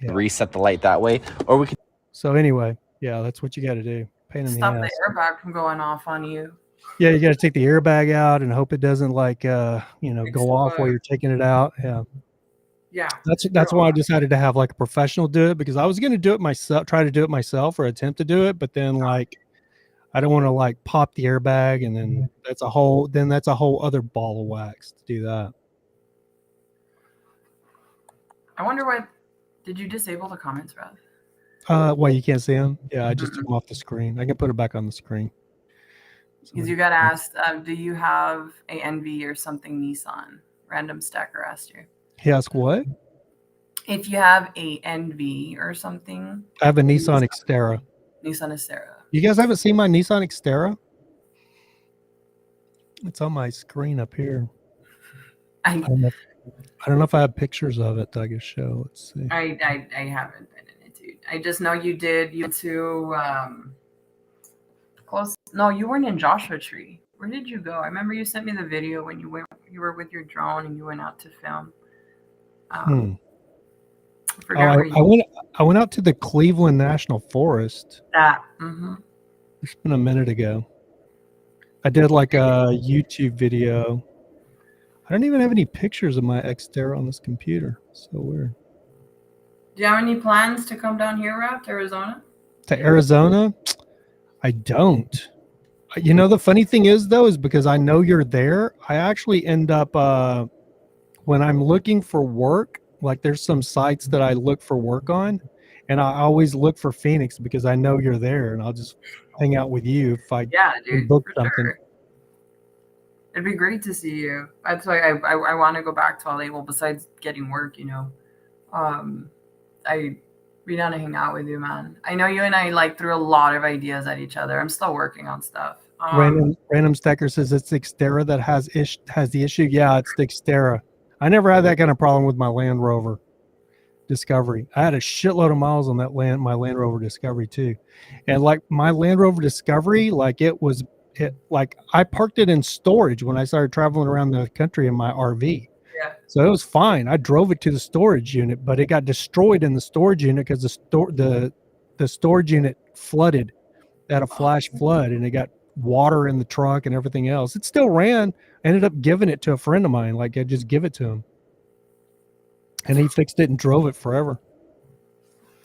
Speaker 4: reset the light that way, or we can.
Speaker 1: So anyway, yeah, that's what you got to do. Pain in the ass.
Speaker 3: Stop the airbag from going off on you.
Speaker 1: Yeah, you got to take the airbag out and hope it doesn't go off while you're taking it out. Yeah.
Speaker 3: Yeah.
Speaker 1: That's why I decided to have like a professional do it, because I was going to do it myself, try to do it myself or attempt to do it, but then like I don't want to like pop the airbag, and then that's a whole other ball of wax to do that.
Speaker 3: I wonder why. Did you disable the comments, Rev?
Speaker 1: Well, you can't see them. Yeah, I just took them off the screen. I can put it back on the screen.
Speaker 3: Because you got asked, do you have a NV or something Nissan? Random Stacker asked you.
Speaker 1: He asked what?
Speaker 3: If you have a NV or something.
Speaker 1: I have a Nissan Xterra.
Speaker 3: Nissan Xterra. You
Speaker 1: guys haven't seen my Nissan Xterra? It's on my screen up here. I don't know if I have pictures of it that I can show. Let's see.
Speaker 3: I haven't been in it, dude. I just know you did. You went to close. No, you weren't in Joshua Tree. Where did you go? I remember you sent me the video when you were with your drone and you went out to film.
Speaker 1: I went out to the Cleveland National Forest. It's been a minute ago. I did like a YouTube video. I don't even have any pictures of my Xterra on this computer. So weird.
Speaker 3: Do you have any plans to come down here, Rap, to Arizona?
Speaker 1: To Arizona? I don't. You know, the funny thing is, though, is because I know you're there, I actually end up, when I'm looking for work, like there's some sites that I look for work on, and I always look for Phoenix because I know you're there, and I'll just hang out with you if I book something. Sure.
Speaker 3: It'd be great to see you. That's why I want to go back to LA. Well, besides getting work, I'd be down to hang out with you, man. I know you and I threw a lot of ideas at each other. I'm still working on stuff.
Speaker 1: Random Stacker says it's the Xterra that has the issue. Yeah, it's the Xterra. I never had that kind of problem with my Land Rover. Discovery. I had a shitload of miles on my Land Rover Discovery too. And like my Land Rover Discovery, like like I parked it in storage when I started traveling around the country in my RV.
Speaker 3: Yeah.
Speaker 1: So it was fine. I drove it to the storage unit, but it got destroyed in the storage unit because the storage unit flooded at a flash flood, and it got water in the truck and everything else. It still ran. I ended up giving it to a friend of mine. Like I just give it to him, and he fixed it and drove it forever.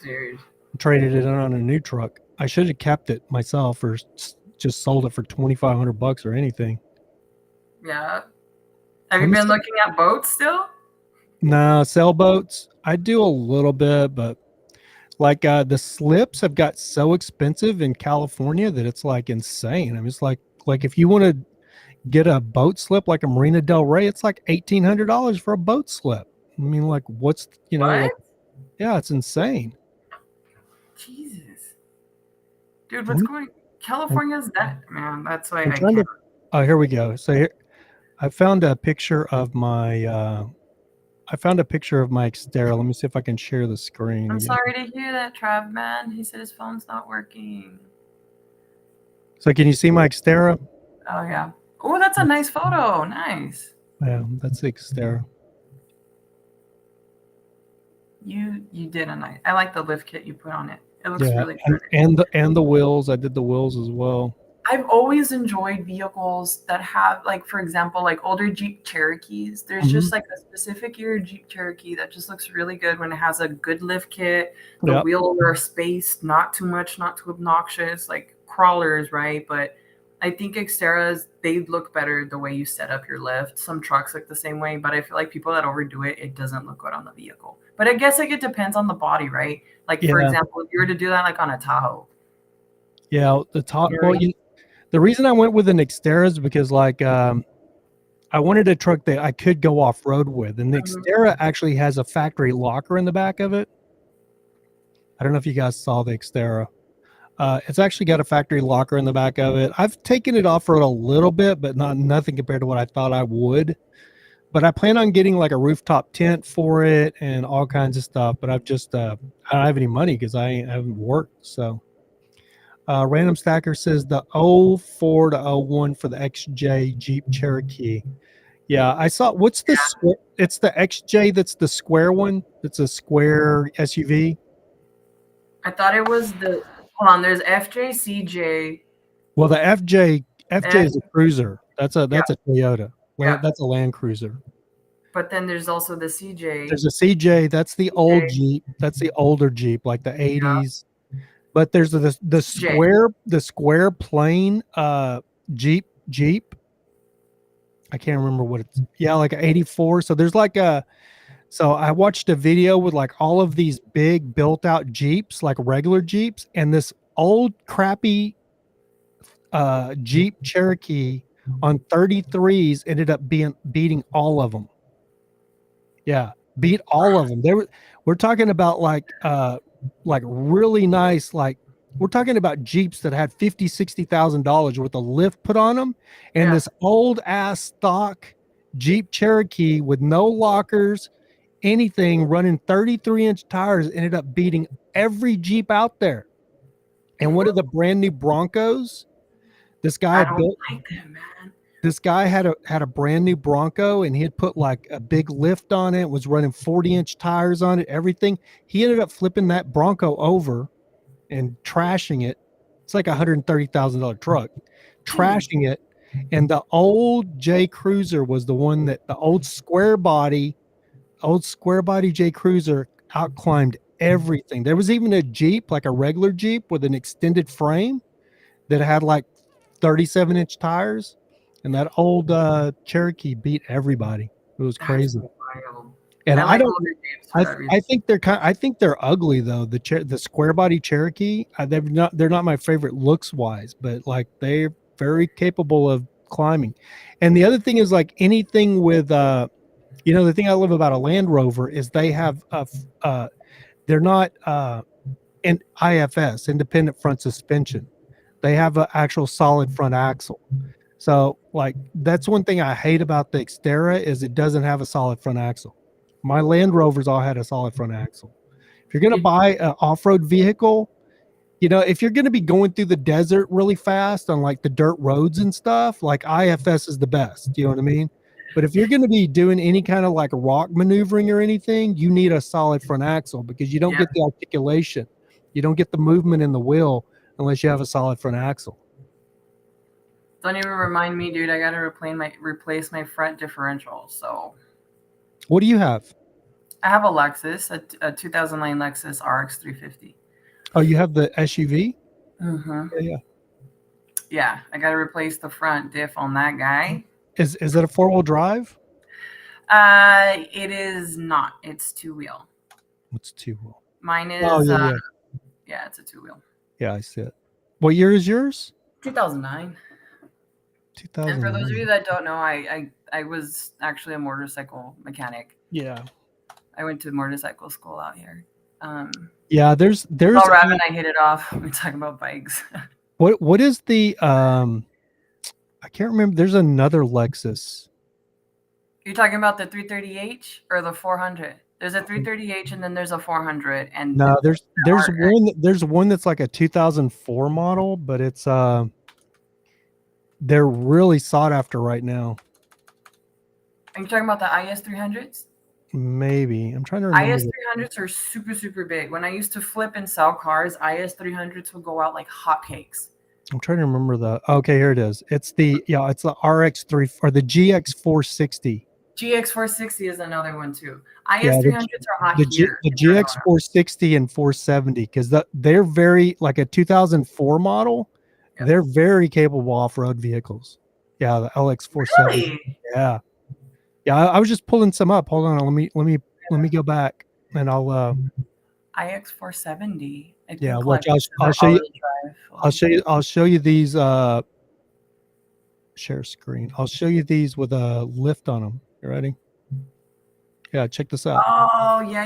Speaker 3: Dude.
Speaker 1: Traded it in on a new truck. I should have kept it myself or just sold it for $2,500 or anything.
Speaker 3: Yeah. Have you been looking at boats still?
Speaker 1: No, sailboats. I do a little bit, but like the slips have got so expensive in California that it's like insane. I mean, it's like if you want to get a boat slip like a Marina Del Rey, it's like $1,800 for a boat slip. I mean, like what's like, yeah, it's insane.
Speaker 3: Jesus, dude, what's going? California's that, man. That's why
Speaker 1: oh, here we go. So here, I found a picture of my Xterra. Let me see if I can share the screen.
Speaker 3: I'm sorry to hear that, Trav, man. He said his phone's not working.
Speaker 1: So can you see my Xterra?
Speaker 3: Oh yeah. Oh, that's a nice photo. Nice.
Speaker 1: Yeah, that's the Xterra.
Speaker 3: You did a nice. I like the lift kit you put on it. It looks really good.
Speaker 1: And the wheels. I did the wheels as well.
Speaker 3: I've always enjoyed vehicles that have, like, for example, like older Jeep Cherokees. There's just like a specific year Jeep Cherokee that just looks really good when it has a good lift kit. The wheels are spaced, not too much, not too obnoxious, like crawlers, right? But I think Xterras, they look better the way you set up your lift. Some trucks look the same way, but I feel like people that overdo it, it doesn't look good on the vehicle. But I guess like it depends on the body, right? Like, for example, if you were to do that like on a Tahoe.
Speaker 1: Yeah, the Tahoe. Well, the reason I went with an Xterra is because like I wanted a truck that I could go off road with, and the Xterra actually has a factory locker in the back of it. I don't know if you guys saw the Xterra. It's actually got a factory locker in the back of it. I've taken it off road a little bit, but nothing compared to what I thought I would. But I plan on getting like a rooftop tent for it and all kinds of stuff. But I've just I don't have any money because I haven't worked. So Random Stacker says the 04 to 01 for the XJ Jeep Cherokee. Yeah, I saw. What's this? It's the XJ. That's the square one. It's a square SUV.
Speaker 3: I thought it was the. Hold on. There's FJ, CJ.
Speaker 1: Well, the FJ is a cruiser. That's a Toyota. That's a Land Cruiser.
Speaker 3: But then there's also the CJ.
Speaker 1: There's a CJ. That's the old Jeep. That's the older Jeep, like the 80s. But there's the square plain Jeep. I can't remember what it's. Yeah, like an 84. So there's like so I watched a video with like all of these big built out Jeeps, like regular Jeeps, and this old crappy Jeep Cherokee on 33s ended up beating all of them. Yeah, beat all of them. We're talking about like really nice, like we're talking about Jeeps that had $50,000-$60,000 worth of lift put on them, and this old ass stock Jeep Cherokee with no lockers, anything, running 33-inch tires ended up beating every Jeep out there. And one of the brand new Broncos, this guy built. Like them, man. This guy had a brand new Bronco, and he had put like a big lift on it, was running 40-inch tires on it, everything. He ended up flipping that Bronco over and trashing it. It's like a $130,000 truck, trashing it. And the old J Cruiser was the one that the old square body J Cruiser outclimbed everything. There was even a Jeep, like a regular Jeep with an extended frame that had like 37-inch tires. And that old Cherokee beat everybody. It was crazy. And I think they're ugly though. The square body Cherokee, they're not my favorite looks wise, but like they're very capable of climbing. And the other thing is like anything with the thing I love about a Land Rover is they have they're not in IFS, independent front suspension. They have an actual solid front axle. So like that's one thing I hate about the Xterra is it doesn't have a solid front axle. My Land Rovers all had a solid front axle. If you're going to buy an off-road vehicle, you know, if you're going to be going through the desert really fast on like the dirt roads and stuff, like IFS is the best. You know what I mean? But if you're going to be doing any kind of like rock maneuvering or anything, you need a solid front axle because you don't get the articulation. You don't get the movement in the wheel unless you have a solid front axle.
Speaker 3: Don't even remind me, dude. I got to replace my front differential. So,
Speaker 1: what do you have?
Speaker 3: I have a Lexus, a 2009 Lexus RX 350.
Speaker 1: Oh, you have the SUV?
Speaker 3: Mm-hmm.
Speaker 1: Yeah.
Speaker 3: Yeah, I got to replace the front diff on that guy.
Speaker 1: Is it a 4-wheel drive?
Speaker 3: It is not. It's 2-wheel.
Speaker 1: What's 2-wheel?
Speaker 3: Mine is. Yeah, it's a 2-wheel.
Speaker 1: Yeah, I see it. What year is yours?
Speaker 3: 2009.
Speaker 1: 2009.
Speaker 3: And for those of you that don't know, I was actually a motorcycle mechanic.
Speaker 1: Yeah.
Speaker 3: I went to motorcycle school out here.
Speaker 1: Yeah, there's.
Speaker 3: Oh, Rav and I hit it off. We're talking about bikes.
Speaker 1: What is the I can't remember. There's another Lexus.
Speaker 3: You're talking about the 330H or the 400? There's a 330H and then there's a 400. And
Speaker 1: no, there's one that's like a 2004 model, but it's they're really sought after right now.
Speaker 3: Are you talking about the IS 300s?
Speaker 1: Maybe. I'm trying to remember.
Speaker 3: IS 300s are super, super big. When I used to flip and sell cars, IS 300s would go out like hotcakes.
Speaker 1: I'm trying to remember the. Okay, here it is. It's the RX3 or the GX460.
Speaker 3: GX460 is another one too. IS 300s are hot here.
Speaker 1: The GX460 and 470 because they're very like a 2004 model. Yep. They're very capable off-road vehicles. Yeah, the LX470.
Speaker 3: Really?
Speaker 1: Yeah. Yeah, I was just pulling some up. Hold on, let me go back and I'll
Speaker 3: IX 470.
Speaker 1: Yeah, watch. I'll show you. I'll show you these. Share screen. I'll show you these with a lift on them. You ready? Yeah, check this out.
Speaker 3: Oh yeah.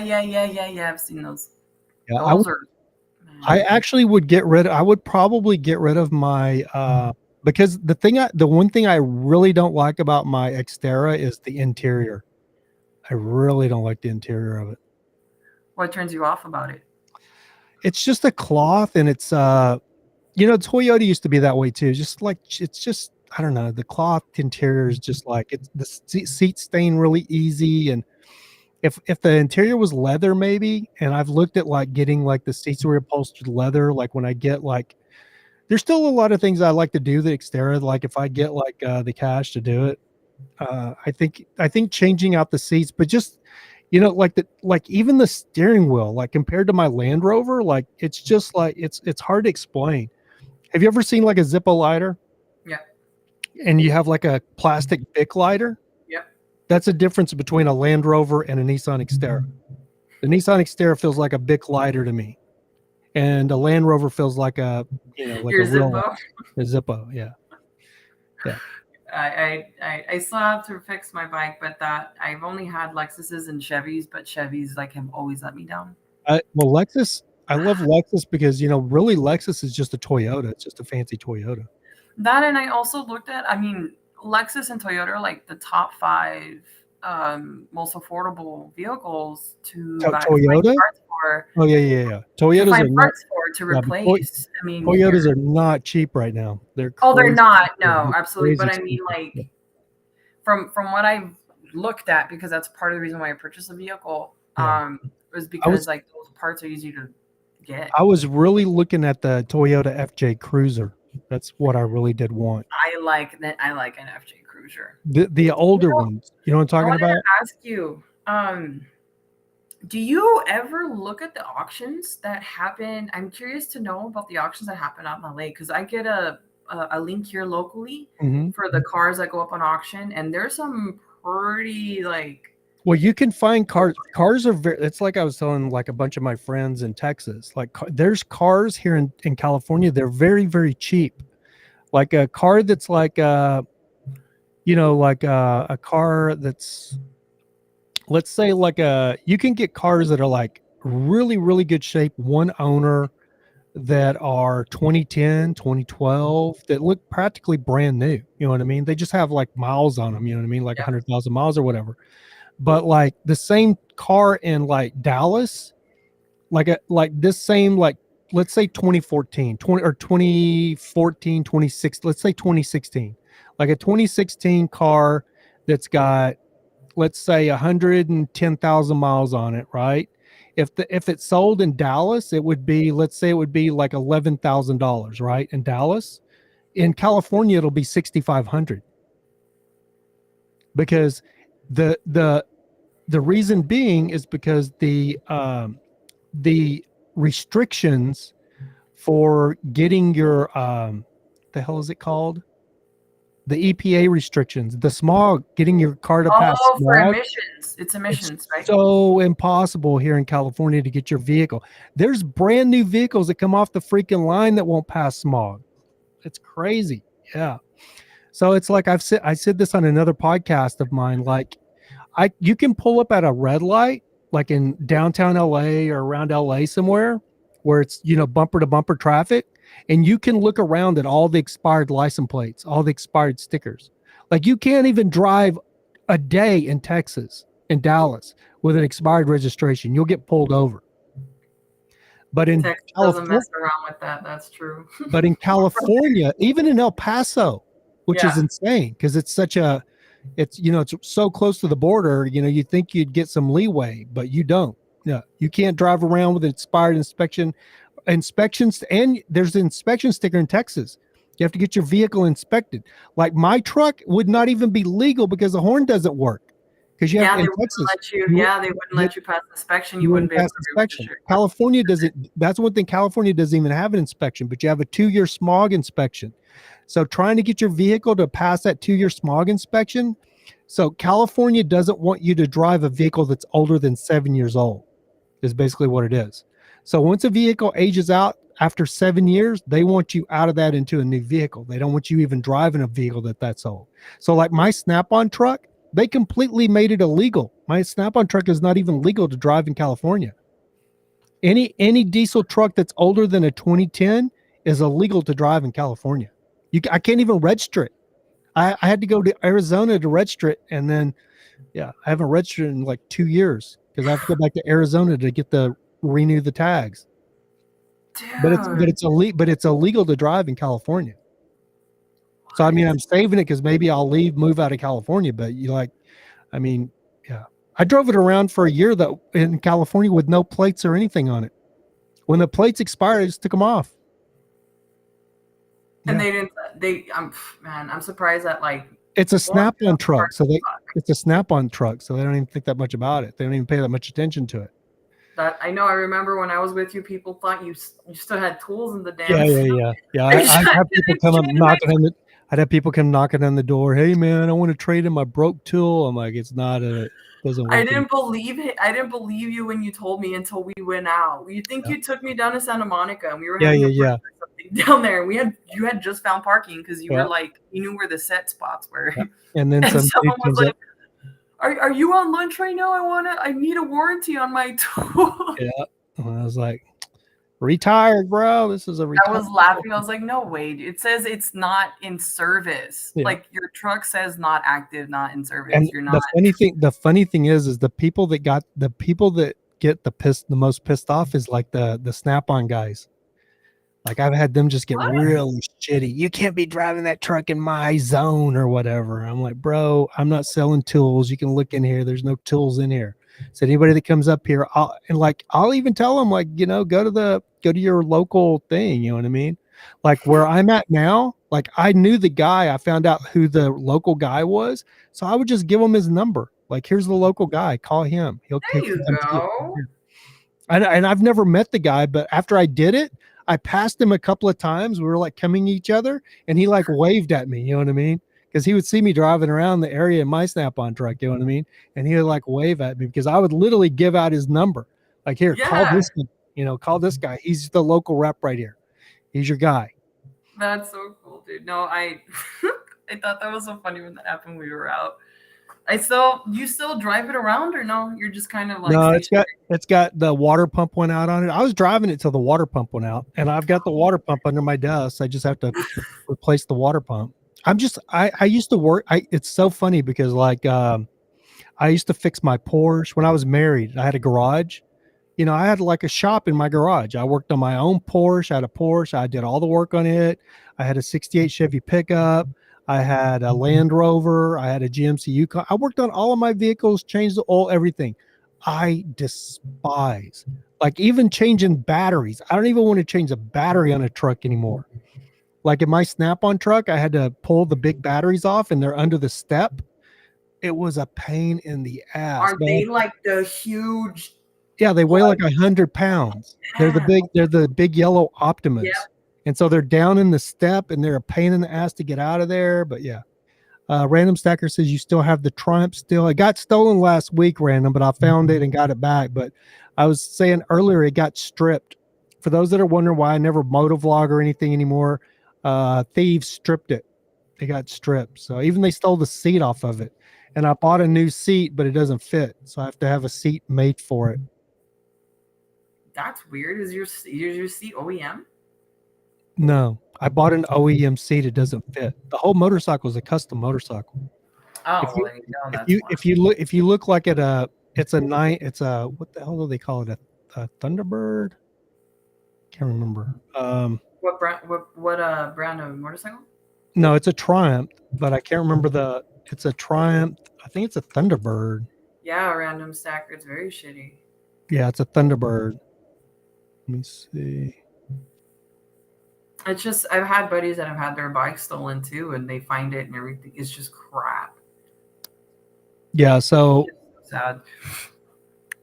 Speaker 3: I've seen those.
Speaker 1: Yeah, I actually would get rid. I would probably get rid of my because the one thing I really don't like about my Xterra is the interior. I really don't like the interior of it.
Speaker 3: What turns you off about it?
Speaker 1: It's just the cloth, and it's Toyota used to be that way too. Just like it's just I don't know, the cloth interior is just like it's the seat stain really easy, and if the interior was leather maybe, and I've looked at like getting like the seats reupholstered leather, like when I get like there's still a lot of things I like to do the Xterra, like if I get like the cash to do it. I think changing out the seats, but just like even the steering wheel, like compared to my Land Rover, like it's just like it's hard to explain. Have you ever seen like a Zippo lighter?
Speaker 3: Yeah.
Speaker 1: And you have like a plastic Bic lighter?
Speaker 3: Yeah.
Speaker 1: That's a difference between a Land Rover and a Nissan Xterra. The Nissan Xterra feels like a Bic lighter to me, and a Land Rover feels like a
Speaker 3: your Zippo.
Speaker 1: A Zippo, yeah. Yeah.
Speaker 3: I still have to fix my bike, but I've only had Lexuses and Chevys, but Chevys like have always let me down.
Speaker 1: Lexus, I love Lexus because really Lexus is just a Toyota. It's just a fancy Toyota.
Speaker 3: That, and I also looked at, Lexus and Toyota are like the top 5 most affordable vehicles to buy
Speaker 1: Toyota
Speaker 3: parts for.
Speaker 1: Oh yeah. Toyotas are not
Speaker 3: to replace.
Speaker 1: Toyotas are not cheap right now. They're
Speaker 3: not. No, absolutely. But I mean, like from what I've looked at, because that's part of the reason why I purchased a vehicle. Was because like those parts are easy to get.
Speaker 1: I was really looking at the Toyota FJ Cruiser. That's what I really did want.
Speaker 3: I like that. I like an FJ Cruiser.
Speaker 1: The older ones. You know what I'm talking about?
Speaker 3: I ask you, do you ever look at the auctions that happen? I'm curious to know about the auctions that happen out in LA, because I get a link here locally for the cars that go up on auction, and there's some pretty like.
Speaker 1: Well, you can find cars. Cars are very. It's like I was telling like a bunch of my friends in Texas. Like there's cars here in California. They're very, very cheap. Like a car that's like a car that's, let's say you can get cars that are like really, really good shape, one owner, that are 2010, 2012, that look practically brand new. You know what I mean? They just have like miles on them. You know what I mean? Like 100,000 miles or whatever. but like the same car in like Dallas, like this same, like, let's say 2014, 26, let's say 2016, like a 2016 car that's got, let's say 110,000 miles on it, right? If it's sold in Dallas, it would be, let's say it would be like $11,000, right? In Dallas. In California, it'll be 6,500, because the reason being is because the restrictions for getting your the hell is it called? The EPA restrictions, the smog, getting your car to pass smog.
Speaker 3: For emissions. It's emissions, right?
Speaker 1: So impossible here in California to get your vehicle. There's brand new vehicles that come off the freaking line that won't pass smog. It's crazy. Yeah. So it's like I said this on another podcast of mine. Like, you can pull up at a red light, like in downtown LA or around LA somewhere, where it's, bumper to bumper traffic, and you can look around at all the expired license plates, all the expired stickers. Like, you can't even drive a day in Texas, in Dallas, with an expired registration. You'll get pulled over. But in
Speaker 3: Texas
Speaker 1: California,
Speaker 3: doesn't mess around with that. That's true.
Speaker 1: But in California, even in El Paso, which is insane, because it's such a, it's so close to the border, you think you'd get some leeway, but you don't. No, you can't drive around with an expired inspections, and there's an inspection sticker in Texas. You have to get your vehicle inspected. Like, my truck would not even be legal because the horn doesn't work. Because they wouldn't
Speaker 3: let you pass inspection. You wouldn't be able to
Speaker 1: inspection. California doesn't. That's one thing. California doesn't even have an inspection, but you have a 2-year smog inspection. So trying to get your vehicle to pass that 2-year smog inspection. So California doesn't want you to drive a vehicle that's older than 7 years old, is basically what it is. So once a vehicle ages out after 7 years, they want you out of that into a new vehicle. They don't want you even driving a vehicle that's old. So like my Snap-on truck, they completely made it illegal. My Snap-on truck is not even legal to drive in California. Any diesel truck that's older than a 2010 is illegal to drive in California. I can't even register it. I had to go to Arizona to register it, and then I haven't registered in like 2 years because I have to go back to Arizona to renew the tags. Dude. But it's illegal to drive in California. So, I mean, I'm saving it because maybe I'll move out of California. But I drove it around for a year in California with no plates or anything on it. When the plates expired, I just took them off.
Speaker 3: And I'm surprised that
Speaker 1: it's a Snap-on truck. It's a Snap-on truck. So they don't even think that much about it. They don't even pay that much attention to it.
Speaker 3: That I know. I remember when I was with you, people thought you still had tools in the damn.
Speaker 1: Yeah. I'd have people come up knocking on the. I'd have people come knocking on the door. Hey man, I want to trade in my broke tool. I'm like, doesn't work.
Speaker 3: I didn't believe it. I didn't believe you when you told me until we went out. You took me down to Santa Monica and we were having something down there. And you had just found parking because you were like, you knew where the set spots were.
Speaker 1: Yeah. And then
Speaker 3: someone was like, Are you on lunch right now? I need a warranty on my tool.
Speaker 1: Yeah. And I was like, retired, bro. This is a retired.
Speaker 3: I was laughing. I was like, no way. It says it's not in service. Yeah. Like your truck says not active, not in service.
Speaker 1: And
Speaker 3: you're not.
Speaker 1: The funny thing is the people that get the most pissed off is like the Snap-on guys. Like I've had them just get really shitty. You can't be driving that truck in my zone or whatever. I'm like, bro, I'm not selling tools. You can look in here. There's no tools in here. So anybody that comes up here, I'll even tell them go to your local thing. You know what I mean? Like where I'm at now, like I knew the guy. I found out who the local guy was, so I would just give him his number. Like, here's the local guy. Call him. He'll take you. And I've never met the guy, but after I did it, I passed him a couple of times. We were like coming each other, and he like waved at me. You know what I mean? Because he would see me driving around the area in my Snap-on truck. You know what I mean? And he would like wave at me because I would literally give out his number. Like, here, call this one. Call this guy. He's the local rep right here. He's your guy.
Speaker 3: That's so cool, dude. No, I thought that was so funny when that happened. We were out. You still drive it around or no? You're just kind of like
Speaker 1: no. It's got the water pump went out on it. I was driving it till the water pump went out, and I've got the water pump under my desk. I just have to replace the water pump. I used to work. It's so funny because like I I used to fix my Porsche when I was married. I had a garage. You know, I had like a shop in my garage. I worked on my own Porsche. I had a Porsche. I did all the work on it. I had a 68 Chevy pickup. I had a Land Rover. I had a GMC Yukon. I worked on all of my vehicles, changed the oil, everything. I despise, like, even changing batteries. I don't even want to change a battery on a truck anymore. Like in my Snap-on truck, I had to pull the big batteries off and they're under the step. It was a pain in the ass.
Speaker 3: Are they like the huge?
Speaker 1: Yeah, they weigh like 100 pounds. They're the big yellow Optimas.
Speaker 3: Yep.
Speaker 1: And so they're down in the step and they're a pain in the ass to get out of there. But yeah. Random Stacker says you still have the Triumph still. It got stolen last week, Random, but I found it and got it back. But I was saying earlier it got stripped. For those that are wondering why I never motovlog or anything anymore, thieves stripped it. It got stripped. So even they stole the seat off of it. And I bought a new seat, but it doesn't fit. So I have to have a seat made for it.
Speaker 3: That's weird. Is your seat OEM?
Speaker 1: No, I bought an OEM seat. It doesn't fit. The whole motorcycle is a custom motorcycle.
Speaker 3: Oh,
Speaker 1: if you look like what the hell do they call it? A Thunderbird? Can't remember.
Speaker 3: What brand of motorcycle?
Speaker 1: No, it's a Triumph, but I can't remember it's a Triumph. I think it's a Thunderbird.
Speaker 3: Yeah, Random Stacker. It's very shitty.
Speaker 1: Yeah, it's a Thunderbird. Let me see.
Speaker 3: It's just, I've had buddies that have had their bikes stolen too, and they find it and everything. It's just crap.
Speaker 1: Yeah, so
Speaker 3: sad.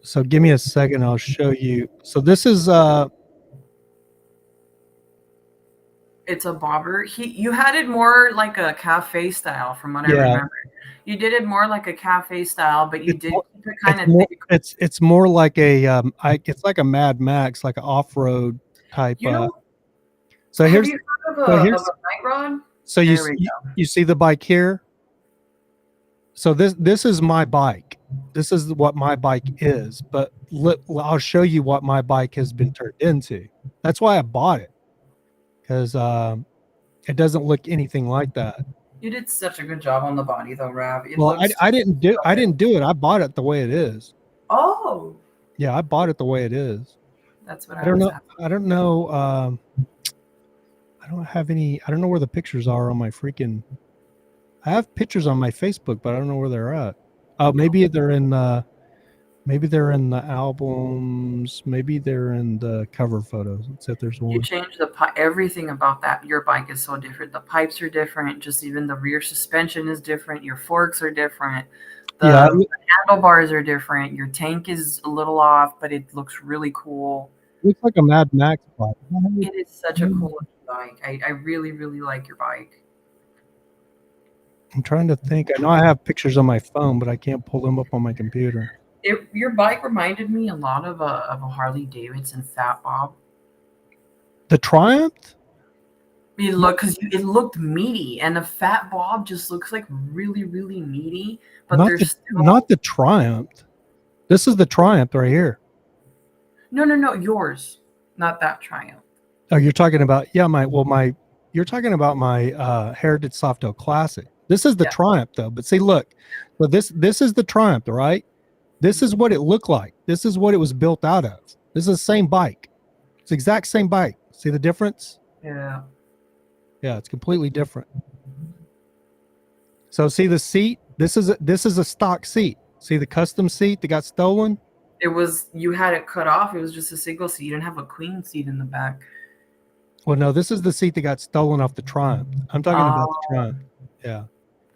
Speaker 1: So give me a second, I'll show you. So this is
Speaker 3: it's a bobber. You had it more like a cafe style from what I remember. You did it more like a cafe style, but you did keep it kind of thick.
Speaker 1: It's more like a it's like a Mad Max, like an off-road type. So
Speaker 3: have you heard of a bike rod?
Speaker 1: So you see the bike here? So this is my bike. This is what my bike is, but I'll show you what my bike has been turned into. That's why I bought it, because it doesn't look anything like that.
Speaker 3: You did such a good job on the body, though, Rav.
Speaker 1: I didn't do it. I bought it the way it is.
Speaker 3: Oh.
Speaker 1: Yeah, I bought it the way it is.
Speaker 3: That's what
Speaker 1: I don't know. I don't know. I don't have any. I don't know where the pictures are on my freaking. I have pictures on my Facebook, but I don't know where they're at. Oh, maybe they're in the albums. Maybe they're in the cover photos. Let's see if there's one.
Speaker 3: You changed everything about that. Your bike is so different. The pipes are different. Just even the rear suspension is different. Your forks are different. The handlebars are different. Your tank is a little off, but it looks really cool.
Speaker 1: It looks like a Mad Max bike.
Speaker 3: It is such a cool bike. I really, really like your bike.
Speaker 1: I'm trying to think. I know I have pictures on my phone, but I can't pull them up on my computer.
Speaker 3: Your bike reminded me a lot of a Harley Davidson Fat Bob.
Speaker 1: The Triumph?
Speaker 3: It looked meaty, and the Fat Bob just looks like really, really meaty. But
Speaker 1: not the Triumph. This is the Triumph right here.
Speaker 3: No, yours, not that Triumph.
Speaker 1: Oh, you're talking about you're talking about my Heritage Softail Classic. This is the Triumph though. But see, look, so this is the Triumph, right? This is what it looked like. This is what it was built out of. This is the same bike. It's the exact same bike. See the difference?
Speaker 3: Yeah.
Speaker 1: Yeah, it's completely different. So see the seat? This is a stock seat. See the custom seat that got stolen?
Speaker 3: You had it cut off. It was just a single seat. You didn't have a queen seat in the back.
Speaker 1: Well, no, this is the seat that got stolen off the Triumph. I'm talking about the Triumph. Yeah.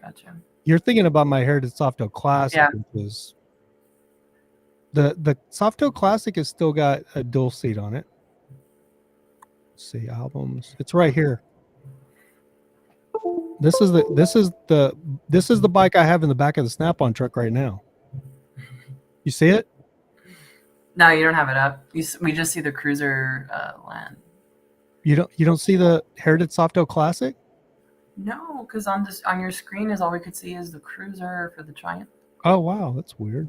Speaker 3: Gotcha.
Speaker 1: You're thinking about my Heritage Softail Classic, which is the Softail Classic has still got a dual seat on it. Let's see, albums. It's right here. This is the bike I have in the back of the Snap-on truck right now. You see it?
Speaker 3: No, you don't have it up. We just see the Cruiser land.
Speaker 1: You don't see the Heritage Softail Classic?
Speaker 3: No, because on your screen is all we could see is the Cruiser for the Triumph.
Speaker 1: Oh wow, that's weird.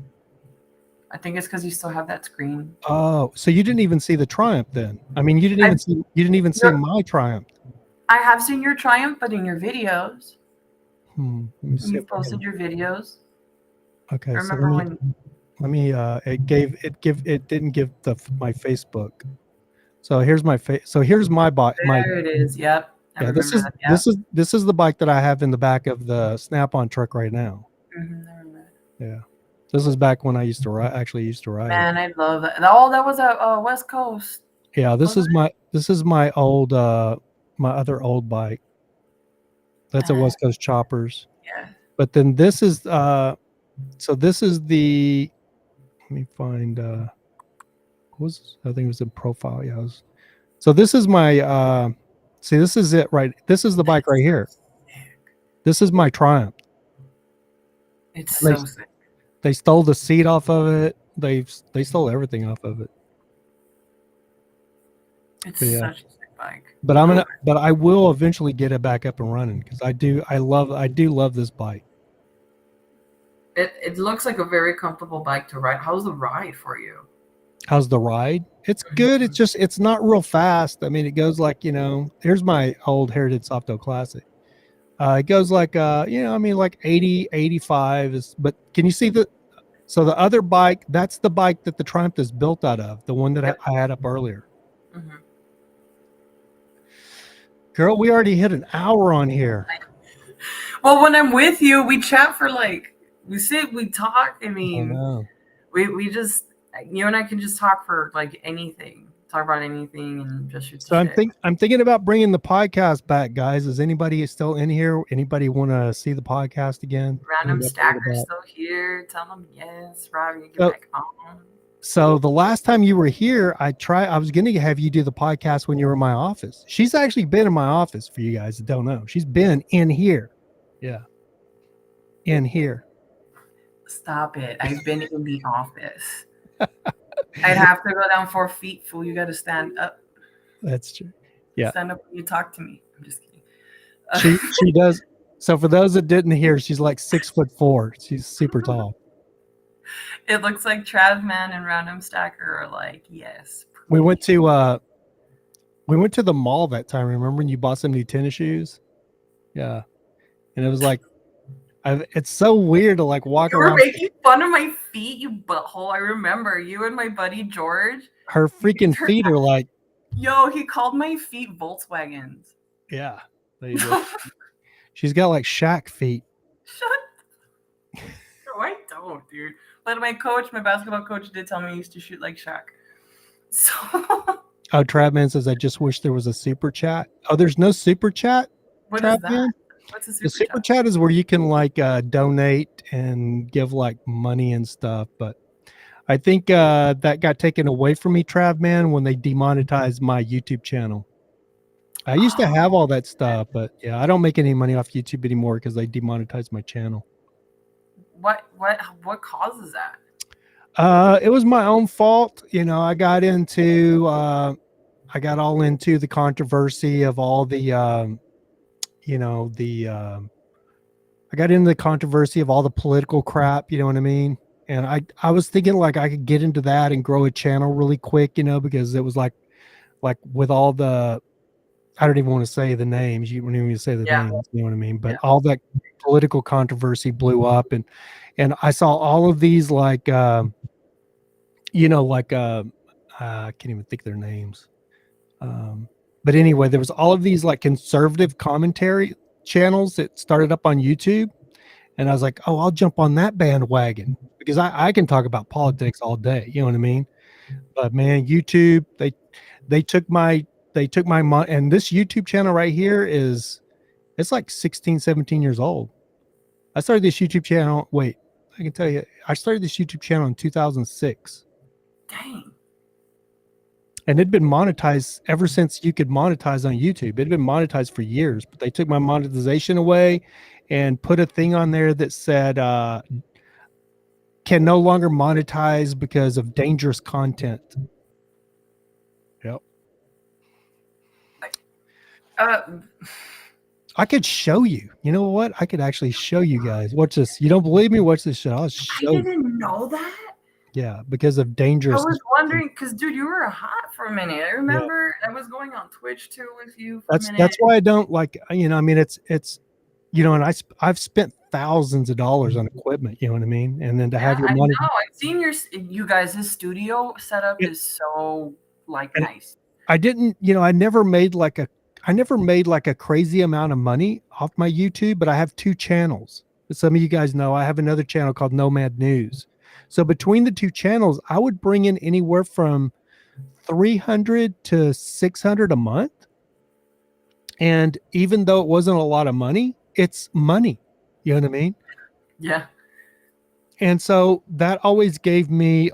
Speaker 3: I think it's because you still have that screen.
Speaker 1: Oh, so you didn't even see the Triumph then? I mean, you didn't even see my Triumph.
Speaker 3: I have seen your Triumph, but in your videos.
Speaker 1: Let me see.
Speaker 3: You've posted your videos.
Speaker 1: Okay,
Speaker 3: I
Speaker 1: so
Speaker 3: remember when.
Speaker 1: let me it didn't give my Facebook. So here's my so here's my bike.
Speaker 3: There it is. Yep. I
Speaker 1: Yeah,
Speaker 3: remember that. Yep.
Speaker 1: this is the bike that I have in the back of the Snap-on truck right now.
Speaker 3: I remember.
Speaker 1: Yeah, this is back when I used to ride. Actually, used to ride.
Speaker 3: Man, I love that. Oh, that was a West Coast.
Speaker 1: Yeah, this is my old my other old bike. That's a West Coast Choppers.
Speaker 3: Yeah.
Speaker 1: But then this is so this is the, let me find I think it was in profile. Yeah, so this is my see, this is it, right? This is the bike right here. This is my Triumph.
Speaker 3: It's so sick.
Speaker 1: They stole the seat off of it. They stole everything off of it.
Speaker 3: It's such a sick bike.
Speaker 1: But I will eventually get it back up and running because I do love this bike.
Speaker 3: It looks like a very comfortable bike to ride. How's the ride for you?
Speaker 1: How's the ride? It's good. It's not real fast. I mean, it goes like, here's my old Heritage Softail Classic. It goes like, like 80, 85 is, but can you see so the other bike, that's the bike that the Triumph is built out of, the one that I had up earlier.
Speaker 3: Mm-hmm.
Speaker 1: Girl, we already hit an hour on here.
Speaker 3: Well, when I'm with you, we chat for we sit, we talk. I mean, we just, you and I can just talk for anything, talk about anything, and just shoot.
Speaker 1: So I'm thinking about bringing the podcast back, guys. Is anybody still in here? Anybody want to see the podcast again?
Speaker 3: Random Stacker still here. Tell them yes, Rob, you get back on.
Speaker 1: So the last time you were here, I was going to have you do the podcast when you were in my office. She's actually been in my office, for you guys that don't know. She's been in here. Yeah. In here.
Speaker 3: Stop it. I've been in the office. I'd have to go down 4 feet, fool. You got to stand up.
Speaker 1: That's true. Yeah.
Speaker 3: Stand up when you talk to me. I'm just kidding.
Speaker 1: She does. So for those that didn't hear, she's like 6'4". She's super tall.
Speaker 3: It looks like Travman and Random Stacker are like, yes. Please.
Speaker 1: We went to the mall that time. Remember when you bought some new tennis shoes? Yeah. And it was like, it's so weird to walk around.
Speaker 3: You were making fun of my feet, you butthole. I remember you and my buddy George.
Speaker 1: Her freaking feet are like.
Speaker 3: Yo, he called my feet Volkswagens.
Speaker 1: Yeah. There you go. She's got like Shaq feet.
Speaker 3: Shut. No, I don't, dude. But my basketball coach did tell me I used to shoot like Shaq. So.
Speaker 1: Oh, Travman says, I just wish there was a super chat. Oh, there's no super chat?
Speaker 3: What is that? What's a super chat?
Speaker 1: The super chat is where you can donate and give money and stuff. But I think that got taken away from me, Travman, when they demonetized my YouTube channel. I used to have all that stuff, but yeah, I don't make any money off YouTube anymore because they demonetized my channel.
Speaker 3: What causes that?
Speaker 1: It was my own fault. I got all into the controversy of all the, I got into the controversy of all the political crap, you know what I mean? And I was thinking I could get into that and grow a channel really quick, because it was like with all the, I don't even want to say the names. You don't even say the names, you know what I mean? But all that political controversy blew up, and I saw all of these I can't even think their names. But anyway, there was all of these conservative commentary channels that started up on YouTube, and I was like, oh, I'll jump on that bandwagon because I can talk about politics all day, you know what I mean? But man, YouTube, they took my money, and this YouTube channel right here it's 16, 17 years old. I started this YouTube channel. Wait, I can tell you, I started this YouTube channel in 2006.
Speaker 3: Dang.
Speaker 1: And it'd been monetized ever since you could monetize on YouTube. It'd been monetized for years, but they took my monetization away and put a thing on there that said, can no longer monetize because of dangerous content. Yep. I could show you. You know what? I could actually show you guys. Watch this. You don't believe me? Watch this shit. I'll show you.
Speaker 3: I didn't know that.
Speaker 1: Yeah, because of dangerous.
Speaker 3: I was wondering, because dude, you were hot for a minute. I remember I was going on Twitch too with you.
Speaker 1: That's why I don't I mean, it's and I've spent thousands of dollars on equipment. You know what I mean? And then to have your
Speaker 3: I
Speaker 1: money.
Speaker 3: know. I've seen you guys' studio setup is so nice.
Speaker 1: I didn't, I never made like a crazy amount of money off my YouTube, but I have 2 channels. Some of you guys know I have another channel called Nomad News. So between the 2 channels, I would bring in anywhere from 300 to 600 a month. And even though it wasn't a lot of money, it's money. You know what I mean?
Speaker 3: Yeah.
Speaker 1: And so that always gave me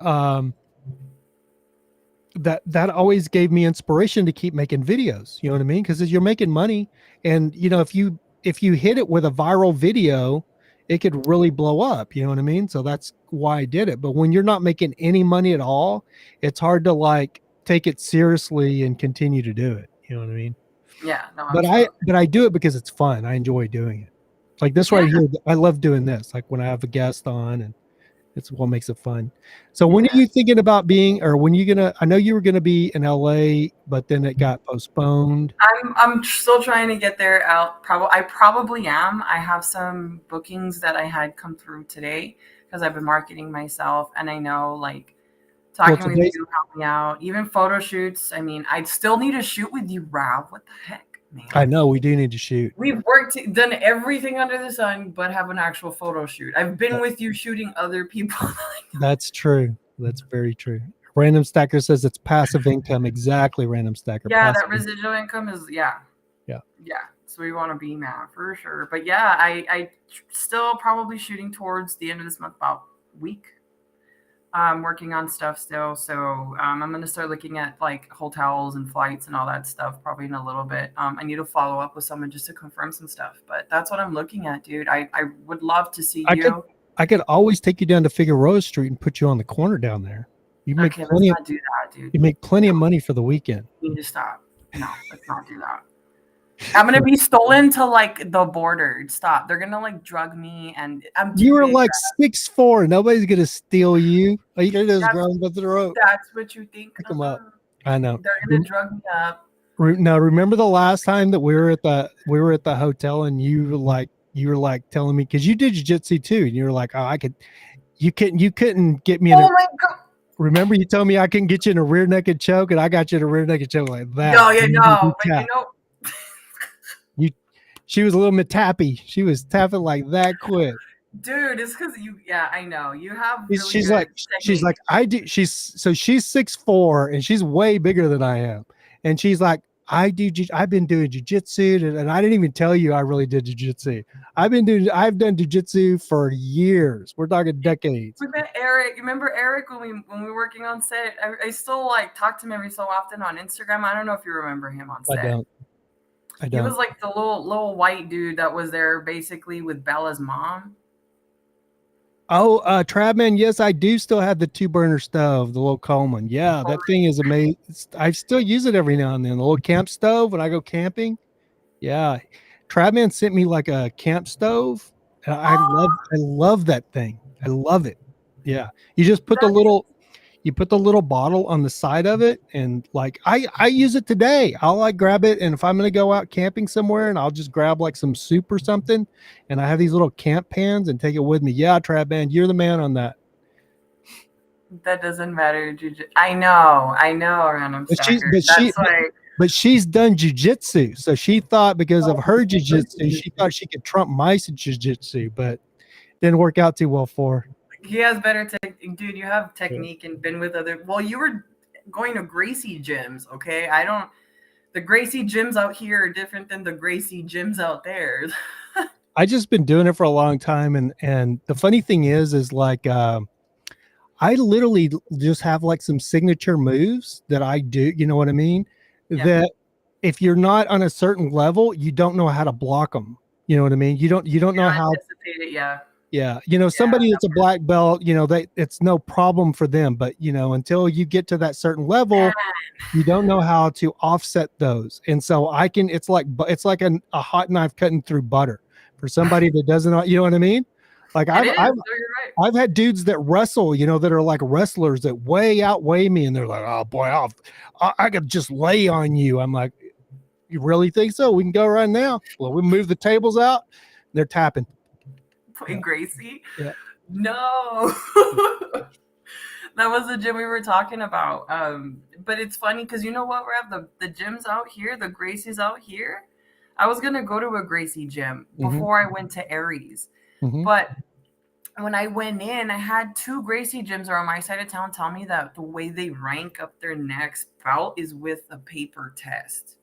Speaker 1: that always gave me inspiration to keep making videos. You know what I mean? Because as you're making money, and if you hit it with a viral video, it could really blow up. You know what I mean? So that's why I did it. But when you're not making any money at all, it's hard to like take it seriously and continue to do it. You know what I mean?
Speaker 3: Yeah. No,
Speaker 1: but I do it because it's fun. I enjoy doing it. Like this right here, I love doing this. Like when I have a guest on, and it's what makes it fun. So when are you thinking about being, or when you gonna? I know you were gonna be in LA, but then it got postponed.
Speaker 3: I'm still trying to get there out. I probably am. I have some bookings that I had come through today because I've been marketing myself, and I know like talking with you help me out. Even photo shoots. I mean, I still need to shoot with you, Rav. What the heck? Man.
Speaker 1: I know we do need to shoot.
Speaker 3: We've done everything under the sun, but have an actual photo shoot. I've been with you shooting other people.
Speaker 1: That's true. That's very true. Random Stacker says it's passive income. Exactly, Random Stacker.
Speaker 3: Yeah,
Speaker 1: passive
Speaker 3: that residual income is
Speaker 1: Yeah.
Speaker 3: So we want to be that for sure. But yeah, I still probably shooting towards the end of this month, about a week. I'm working on stuff still, so I'm gonna start looking at like hotels and flights and all that stuff probably in a little bit. I need to follow up with someone just to confirm some stuff, but that's what I'm looking at, dude. I would love to see you.
Speaker 1: I could always take you down to Figueroa Street and put you on the corner down there. You make
Speaker 3: let's not do that, dude.
Speaker 1: You make plenty of money for the weekend.
Speaker 3: You need to stop. No, let's not do that. I'm gonna be stolen to like the border. Stop. They're gonna like drug me, and
Speaker 1: you were like 6'4". Nobody's gonna steal you. All you gotta do is grab them by the rope.
Speaker 3: That's what you think.
Speaker 1: Pick them up. I know.
Speaker 3: They're gonna drug me up.
Speaker 1: Now, remember the last time that we were at the hotel, and you were like telling me, because you did jiu-jitsu too, and you were like, oh, you couldn't get me.
Speaker 3: Oh my god.
Speaker 1: Remember you told me I couldn't get you in a rear naked choke, and I got you in a rear naked choke like that.
Speaker 3: No, yeah, no, but you know.
Speaker 1: She was a little bit tappy. She was tapping like that quick.
Speaker 3: Dude, it's because I know. You have really
Speaker 1: she's like, I do. She's 6'4", and she's way bigger than I am. And she's like, I've been doing jiu-jitsu, and I didn't even tell you I really did jiu-jitsu. I've done jiu-jitsu for years. We're talking decades.
Speaker 3: We met Eric. Remember Eric when we were working on set? I still like talk to him every so often on Instagram. I don't know if you remember him on set. I don't. He was like the little white dude that was there basically with Bella's mom.
Speaker 1: Oh, Trabman, yes, I do still have the 2-burner stove, the little Coleman. Yeah, that thing is amazing. I still use it every now and then. The little camp stove when I go camping. Yeah. Trabman sent me like a camp stove. And I love that thing. I love it. Yeah. You just put the little bottle on the side of it, and like I use it today. I'll like grab it, and if I'm gonna go out camping somewhere, and I'll just grab like some soup or something, and I have these little camp pans and take it with me. Yeah, Trap Man, you're the man on that.
Speaker 3: That doesn't matter. I know, Random Stacker.
Speaker 1: But she's done jujitsu, so she thought because of her jujitsu, she thought she could trump my jujitsu, but didn't work out too well for her.
Speaker 3: He has better technique, dude. You have technique and been with other. Well, you were going to Gracie gyms, okay? The Gracie gyms out here are different than the Gracie gyms out there.
Speaker 1: I just been doing it for a long time, and the funny thing is like I literally just have like some signature moves that I do. You know what I mean? Yeah. That if you're not on a certain level, you don't know how to block them. You know what I mean? You don't know how.
Speaker 3: Anticipate it, yeah.
Speaker 1: Yeah, somebody that's a black belt, it's no problem for them. But, until you get to that certain level, you don't know how to offset those. And so it's like a hot knife cutting through butter for somebody that doesn't, you know what I mean? Like I've had dudes that wrestle, that are like wrestlers that way outweigh me. And they're like, oh boy, I could just lay on you. I'm like, you really think so? We can go right now. Well, we move the tables out. They're tapping.
Speaker 3: Play Gracie.
Speaker 1: Yeah.
Speaker 3: No. That was the gym we were talking about. But it's funny because you know what? We have the gyms out here, the Gracies out here. I was gonna go to a Gracie gym before I went to Aries. But when I went in, I had 2 Gracie gyms around my side of town tell me that the way they rank up their next belt is with a paper test.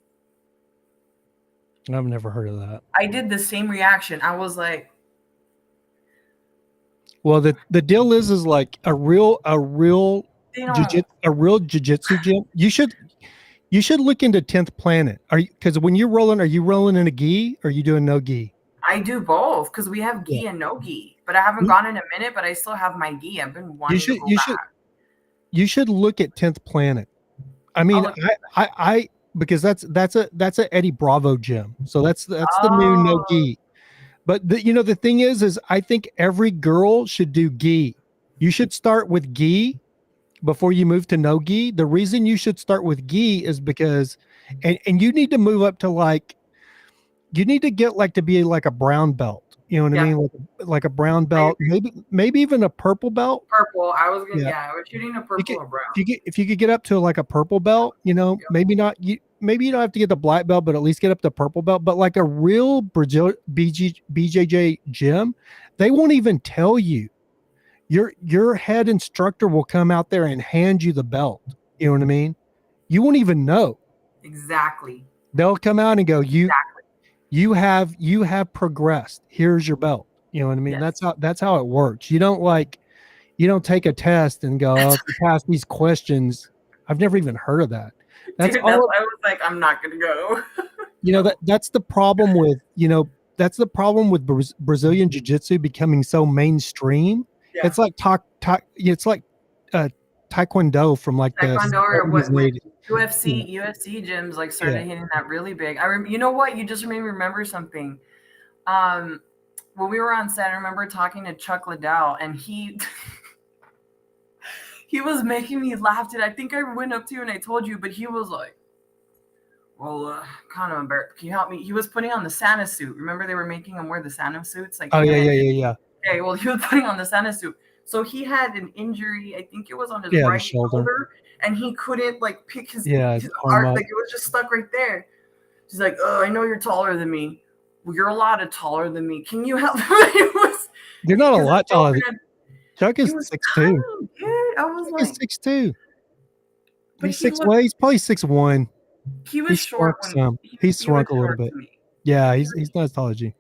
Speaker 1: I've never heard of that.
Speaker 3: I did the same reaction. I was like,
Speaker 1: well, the deal is like a real jiu-jitsu gym. You should look into 10th Planet. Because when you're rolling, are you rolling in a gi or are you doing no gi?
Speaker 3: I do both because we have gi and no gi. But I haven't gone in a minute, but I still have my gi. I've been wanting to go back.
Speaker 1: You should look at 10th Planet. I mean, I because that's a Eddie Bravo gym. So that's the new no gi. But the thing is I think every girl should do gi. You should start with gi before you move to no gi. The reason you should start with gi is because, and you need to move up to you need to get to be like a brown belt. You know what I mean? Like a brown belt, maybe even a purple belt.
Speaker 3: Purple. I was gonna. Yeah, we're shooting a purple or brown.
Speaker 1: If you could get up to like a purple belt, maybe not. Maybe you don't have to get the black belt, but at least get up to purple belt. But like a real BJJ gym, they won't even tell you. Your head instructor will come out there and hand you the belt. You know what I mean? You won't even know.
Speaker 3: Exactly.
Speaker 1: They'll come out and go, you have progressed. Here's your belt. You know what I mean? Yes. That's how it works. You don't take a test and go, if you pass these questions. I've never even heard of that.
Speaker 3: That's why I was like, I'm not gonna go.
Speaker 1: That's the problem with Brazilian Jiu-Jitsu becoming so mainstream. Yeah. It's like Taekwondo from
Speaker 3: UFC gyms started hitting that really big. You know what? You just made me remember something. When we were on set, I remember talking to Chuck Liddell, and he was making me laugh. I think I went up to you and I told you, but he was like, well, kind of embarrassed. Can you help me? He was putting on the Santa suit. Remember they were making him wear the Santa suits?
Speaker 1: Yeah.
Speaker 3: Okay, well, he was putting on the Santa suit. So he had an injury. I think it was on his right shoulder, and he couldn't pick his arm. It was just stuck right there. He's like, "Oh, I know you're taller than me. Well, you're a lot taller than me. Can you help?"
Speaker 1: You're not a lot taller. Chuck is 6'2".
Speaker 3: I was like,
Speaker 1: he's 6'2". He's 6'1". He's probably 6'1".
Speaker 3: He was short.
Speaker 1: He's shrunk a little bit. Yeah, he's not as tall as you.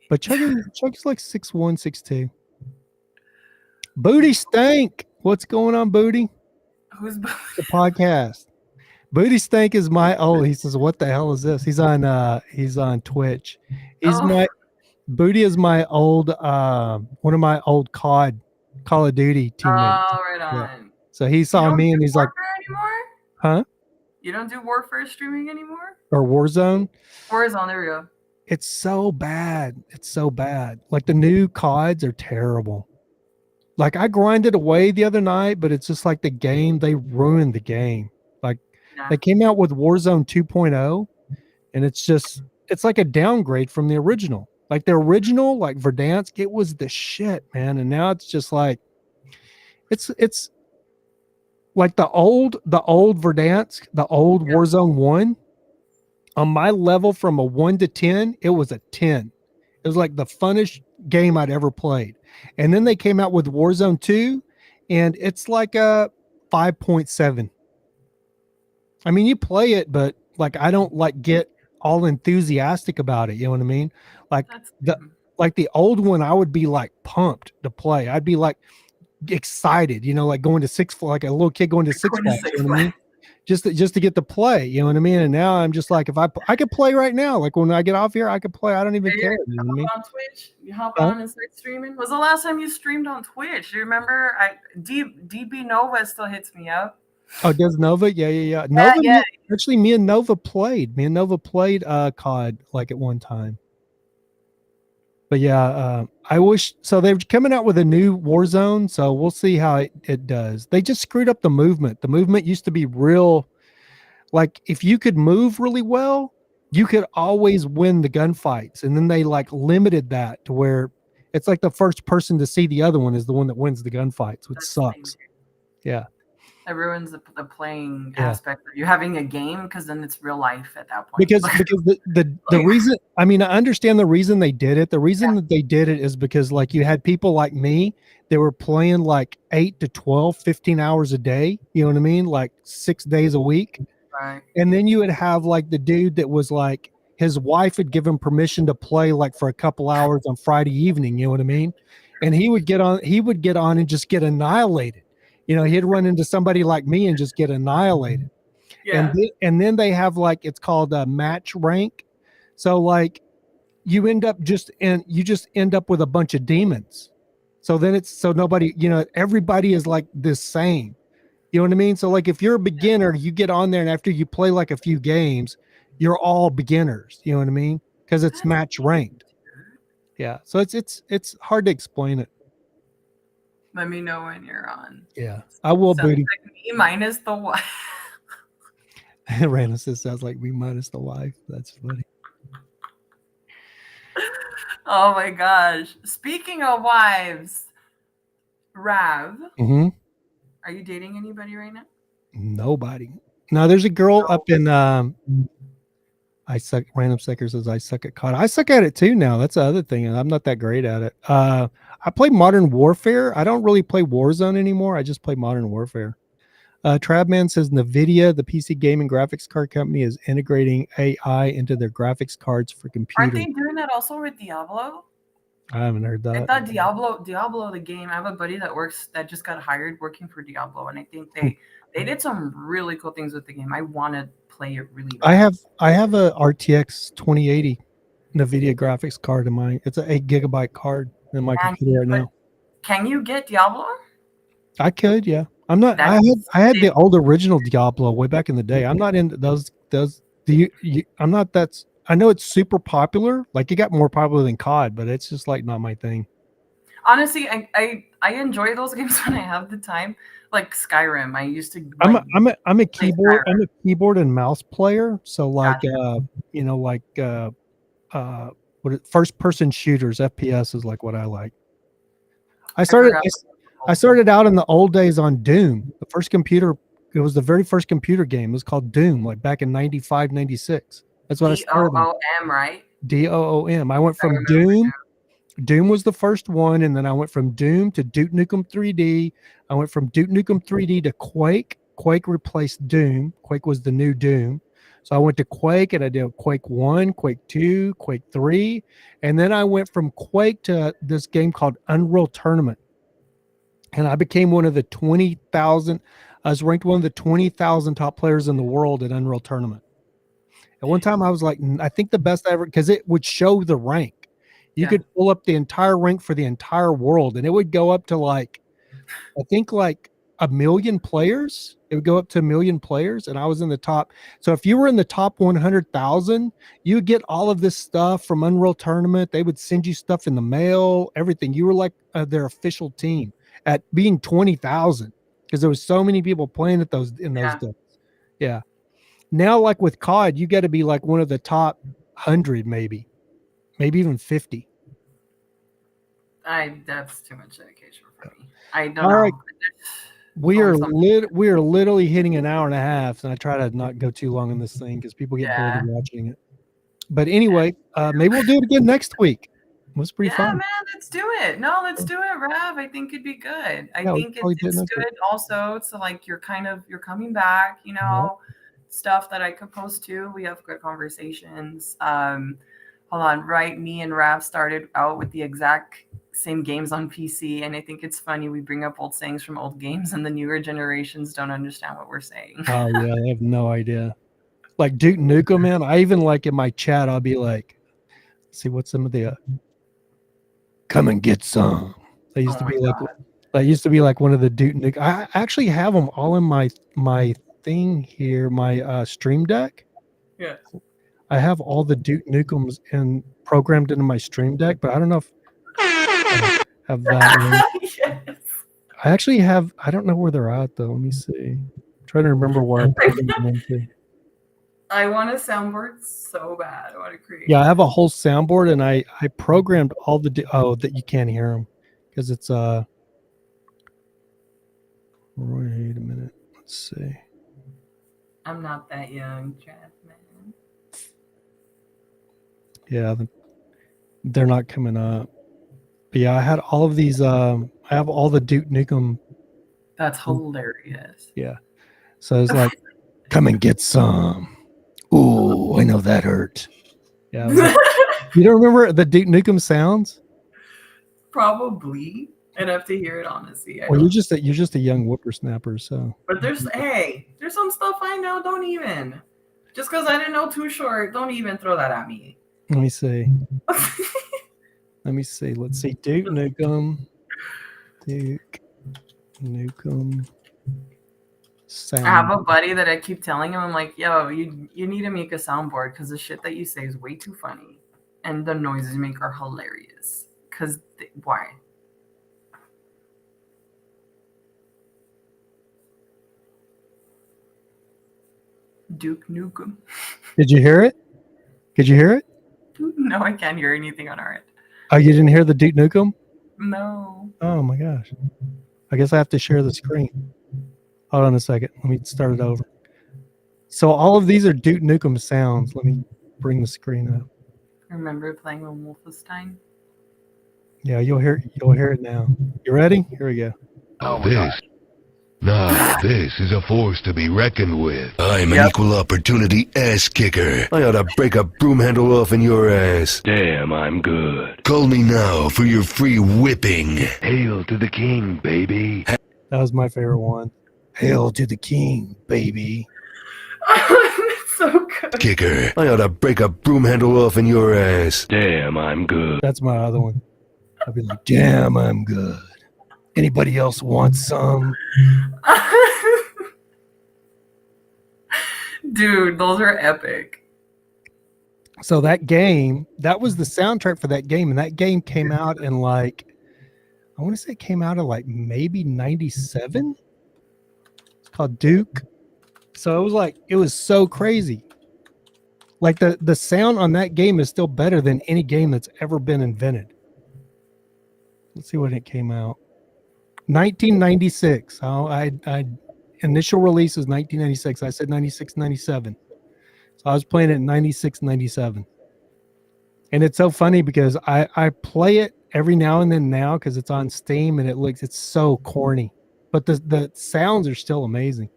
Speaker 1: But Chuck is like 6'1", 6'2". Booty Stank. What's going on, Booty?
Speaker 3: Who's Booty?
Speaker 1: The podcast. Booty Stank is he says, what the hell is this? He's on Twitch. Booty is my old one of my old Call of Duty teammates.
Speaker 3: Oh, right on.
Speaker 1: Yeah. So he saw me and he's like,
Speaker 3: anymore?
Speaker 1: Huh?
Speaker 3: You don't do Warfare streaming anymore?
Speaker 1: Or Warzone?
Speaker 3: Warzone, there we go.
Speaker 1: It's so bad. It's so bad. Like the new CODs are terrible. Like I grinded away the other night, but it's just like the game, they ruined the game. They came out with Warzone 2.0 and it's like a downgrade from the original. Like the original, like Verdansk, it was the shit, man. And now it's just like, it's like the old Verdansk, the old Warzone 1. On my level from a 1 to 10, it was a 10. It was like the funnest game I'd ever played. And then they came out with Warzone 2, and it's like a 5.7. I mean, you play it, but I don't get all enthusiastic about it. You know what I mean? The old one, I would be pumped to play. I'd be excited, going to Six Flags, like a little kid going to Six Flags. You know what I mean? Just to get to play, you know what I mean? And now I'm just like, if I could play right now, like when I get off here, I could play. I don't even care. You know what I mean?
Speaker 3: On Twitch, you hop on and start streaming. Was the last time you streamed on Twitch? Do you remember? DB Nova still hits me up.
Speaker 1: Oh, does Nova? Yeah. Nova. Actually, me and Nova played COD at one time. But yeah, I wish so. They're coming out with a new Warzone, so we'll see how it does. They just screwed up the movement. The movement used to be real. If you could move really well, you could always win the gunfights, and then they limited that to where it's like the first person to see the other one is the one that wins the gunfights, which sucks. Yeah.
Speaker 3: It ruins the playing aspect of you having a game, because then it's real life at that point.
Speaker 1: Because the reason, I mean, I understand the reason they did it. The reason that they did it is because like you had people like me that were playing like 8 to 12, 15 hours a day. You know what I mean? Like 6 days a week.
Speaker 3: Right.
Speaker 1: And then you would have like the dude that was like, his wife had given permission to play like for a couple hours on Friday evening. You know what I mean? And he would get on and just get annihilated. You know, he'd run into somebody like me and just get annihilated.
Speaker 3: Yeah.
Speaker 1: And then they have like, it's called a match rank. So like you end up you just end up with a bunch of demons. So then so nobody, you know, everybody is like the same. You know what I mean? So like if you're a beginner, you get on there and after you play like a few games, you're all beginners. You know what I mean? Because it's match ranked. Yeah. So it's hard to explain it.
Speaker 3: Let me know when you're on.
Speaker 1: Yeah. I will, Booty.
Speaker 3: Like me minus the wife.
Speaker 1: Random says sounds like me minus the wife. That's funny.
Speaker 3: Oh my gosh. Speaking of wives, Rav, are you dating anybody right now?
Speaker 1: Nobody. No, there's a girl up in I suck. Random Sucker says I suck at COD. I suck at it too now. That's the other thing. I'm not that great at it. I play Modern Warfare. I don't really play Warzone anymore. I just play Modern Warfare. Trabman says NVIDIA, the PC gaming graphics card company, is integrating AI into their graphics cards for computers.
Speaker 3: Aren't they doing that also with Diablo?
Speaker 1: I haven't heard that.
Speaker 3: I thought Diablo the game. I have a buddy that just got hired working for Diablo, and I think they did some really cool things with the game. I want to play it really bad.
Speaker 1: I have a RTX 2080 NVIDIA graphics card in mine. It's an 8 gigabyte card in my computer right now.
Speaker 3: Can you get Diablo?
Speaker 1: I could, yeah. I'm not. I had the old original Diablo way back in the day. I'm not into those. I'm not. That's. I know it's super popular. Like it got more popular than COD, but it's just like not my thing.
Speaker 3: Honestly, I enjoy those games when I have the time. Like Skyrim, I used to. Like,
Speaker 1: I'm a keyboard and mouse player. So like you know, like first person shooters, FPS is like what I like. I started out in the old days on Doom. The first computer, it was the very first computer game. It was called Doom, like back in 95, 96. That's what I started.
Speaker 3: DOOM, right?
Speaker 1: DOOM. I went from Doom. Doom was the first one, and then I went from Doom to Duke Nukem 3D. I went from Duke Nukem 3D to Quake. Quake replaced Doom. Quake was the new Doom. So I went to Quake, and I did Quake 1, Quake 2, Quake 3. And then I went from Quake to this game called Unreal Tournament. And I became one of the 20,000. I was ranked one of the 20,000 top players in the world at Unreal Tournament. At one time, I was like, I think the best ever, because it would show the rank. You could pull up the entire rank for the entire world, and it would go up to like, I think like 1 million players. It would go up to 1 million players, and I was in the top. So if you were in the top 100,000, you would get all of this stuff from Unreal Tournament. They would send you stuff in the mail, everything. You were like their official team at being 20,000 because there was so many people playing at those days. Yeah. Now, like with COD, you got to be like one of the top 100, maybe even 50.
Speaker 3: That's too much dedication for me. I don't
Speaker 1: All
Speaker 3: know.
Speaker 1: right. We are literally hitting an hour and a half, and I try to not go too long in this thing because people get bored of watching it. But anyway, maybe we'll do it again next week. It was pretty fun.
Speaker 3: Yeah, man, let's do it. No, let's do it, Rav. I think it'd be good. I think it's good also. So like you're coming back, you know, stuff that I could post too. We have good conversations. Hold on, right? Me and Rav started out with the exact same games on PC, and I think it's funny we bring up old sayings from old games, and the newer generations don't understand what we're saying.
Speaker 1: Oh yeah, they have no idea. Like Duke Nukem, man. I even like in my chat, I'll be like, see what's some of the come and get some. That used to be like one of the Duke Nukem. I actually have them all in my thing here, my Stream Deck.
Speaker 3: Yeah. I
Speaker 1: have all the Duke Nukems programmed into my Stream Deck, but I don't know if I have that. Yes. I actually have. I don't know where they're at though. Let me see. I'm trying to remember where I'm putting them into.
Speaker 3: I want a soundboard so bad. I want to create.
Speaker 1: Yeah, I have a whole soundboard, and I programmed all the that you can't hear them because it's wait a minute. Let's see.
Speaker 3: I'm not that young, Chapman.
Speaker 1: Yeah, they're not coming up. But yeah, I had all of these. I have all the Duke Nukem.
Speaker 3: That's hilarious.
Speaker 1: Yeah, so it's like, come and get some. Ooh, I know that hurt. Yeah, like, you don't remember the Duke Nukem sounds?
Speaker 3: Probably enough to hear it. Honestly,
Speaker 1: Well, you're just a young whippersnapper. So,
Speaker 3: but there's some stuff I know. Don't even just because I didn't know Too Short. Don't even throw that at me.
Speaker 1: let me see. Let's see. Duke Nukem sound.
Speaker 3: I have a buddy that I keep telling him, I'm like, yo, you need to make a soundboard because the shit that you say is way too funny. And the noises you make are hilarious. Because why? Duke Nukem.
Speaker 1: Did you hear it? Could you hear it?
Speaker 3: No, I can't hear anything on our end.
Speaker 1: Oh, you didn't hear the Duke Nukem?
Speaker 3: No.
Speaker 1: Oh my gosh. I guess I have to share the screen. Hold on a second. Let me start it over. So all of these are Duke Nukem sounds. Let me bring the screen up.
Speaker 3: Remember playing on Wolfenstein?
Speaker 1: Yeah, you'll hear it now. You ready? Here we go.
Speaker 5: This is a force to be reckoned with. I'm an equal opportunity ass kicker. I ought to break a broom handle off in your ass. Damn, I'm good. Call me now for your free whipping. Hail to the king, baby.
Speaker 1: That was my favorite one. Hail to the king, baby.
Speaker 3: That's so good.
Speaker 5: Kicker. I ought to break a broom handle off in your ass. Damn, I'm good.
Speaker 1: That's my other one. I'd be like, damn, I'm good. Anybody else want some?
Speaker 3: Dude, those are epic.
Speaker 1: So that game, that was the soundtrack for that game, and that game came out in like, I want to say it came out in like maybe 97. It's called Duke. So it was so crazy. Like the sound on that game is still better than any game that's ever been invented. Let's see when it came out. 1996. I initial release was 1996. I said 96, 97. So I was playing it in 96, 97. And it's so funny because I play it every now and then now because it's on Steam and it's so corny. But the sounds are still amazing.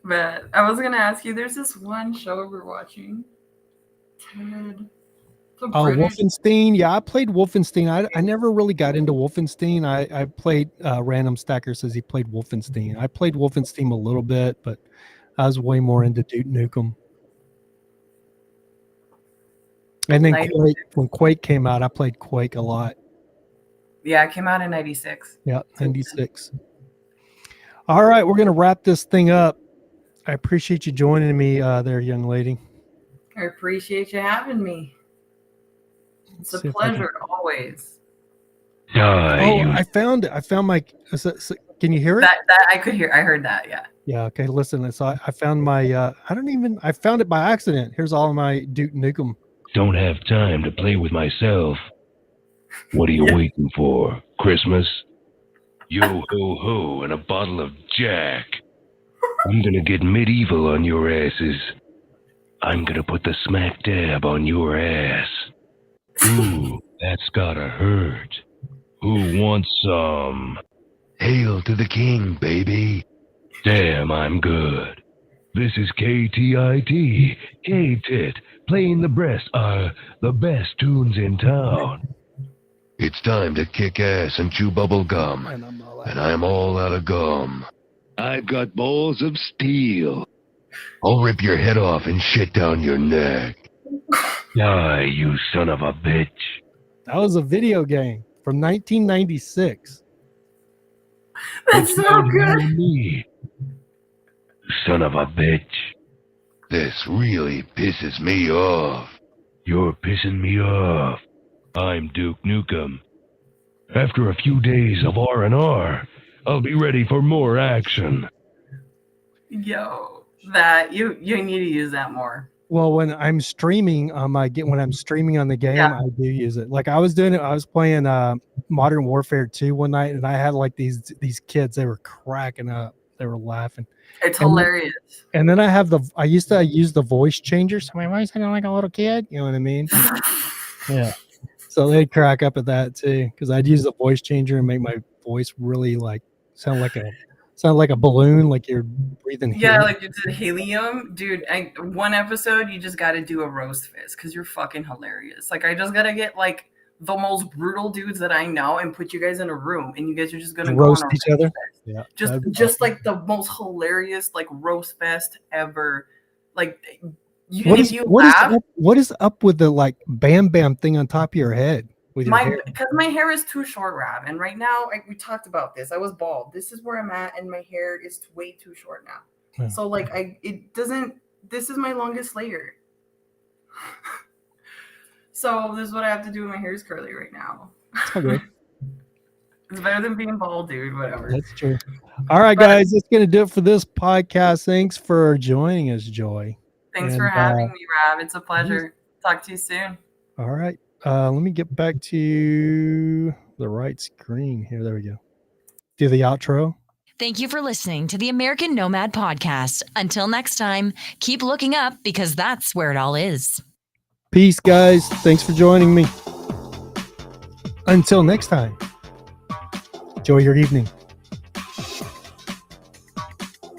Speaker 3: But I was gonna ask you, there's this one show we're watching. Ted.
Speaker 1: Oh, Wolfenstein. Yeah, I played Wolfenstein. I never really got into Wolfenstein. I played Random Stacker says he played Wolfenstein. I played Wolfenstein a little bit, but I was way more into Duke Nukem. And then when Quake came out, I played Quake a lot.
Speaker 3: Yeah, it came out in 96.
Speaker 1: Yeah, 96. All right, we're going to wrap this thing up. I appreciate you joining me there, young lady.
Speaker 3: I appreciate you having me. It's a pleasure always.
Speaker 1: I found it. I found my. Can you hear it?
Speaker 3: That I could hear. I heard that. Yeah.
Speaker 1: Yeah. Okay. Listen. So I found my. I found it by accident. Here's all of my Duke Nukem.
Speaker 5: Don't have time to play with myself. What are you waiting for? Christmas? Yo ho ho and a bottle of Jack. I'm gonna get medieval on your asses. I'm gonna put the smack dab on your ass. Ooh, that's gotta hurt. Who wants some? Hail to the king, baby. Damn, I'm good. This is KTIT, K-Tit, playing the best tunes in town. It's time to kick ass and chew bubble gum. And I'm all out of gum. I've got balls of steel. I'll rip your head off and shit down your neck. Die, you son of a bitch.
Speaker 1: That was a video game from 1996.
Speaker 3: That's so good.
Speaker 5: Me. Son of a bitch. This really pisses me off. You're pissing me off. I'm Duke Nukem. After a few days of R&R, I'll be ready for more action.
Speaker 3: Yo, that you need to use that more.
Speaker 1: Well, when I'm streaming on when I'm streaming on the game, I do use it. Like I was doing it. I was playing Modern Warfare 2 one night, and I had like these kids. They were cracking up. They were laughing.
Speaker 3: It's hilarious.
Speaker 1: And then I used to use the voice changer. So my voice sounded like a little kid. You know what I mean? Yeah. So they'd crack up at that too, because I'd use the voice changer and make my voice really like sound like a balloon, like you're breathing.
Speaker 3: Yeah, like you did helium, dude. One episode, you just got to do a roast fest because you're fucking hilarious. Like I just gotta get like the most brutal dudes that I know and put you guys in a room, and you guys are just gonna
Speaker 1: roast
Speaker 3: go on
Speaker 1: each other.
Speaker 3: Fest. Yeah, just like the most hilarious like roast fest ever. Like
Speaker 1: what is up with the like bam bam thing on top of your head? With your hair?
Speaker 3: Because my hair is too short, Rav, and right now we talked about this. I was bald. This is where I'm at, and my hair is way too short now. Yeah. So like it doesn't. This is my longest layer. So this is what I have to do when my hair is curly right now.
Speaker 1: Okay.
Speaker 3: It's better than being bald, dude. Whatever.
Speaker 1: That's true. All right, guys, that's gonna do it for this podcast. Thanks for joining us, Joy.
Speaker 3: Thanks for having me, Rav. It's a pleasure. Talk to you soon.
Speaker 1: All right. Let me get back to the right screen here. There we go. Do the outro.
Speaker 2: Thank you for listening to the American Nomad Podcast. Until next time, keep looking up because that's where it all is.
Speaker 1: Peace, guys. Thanks for joining me. Until next time, enjoy your evening.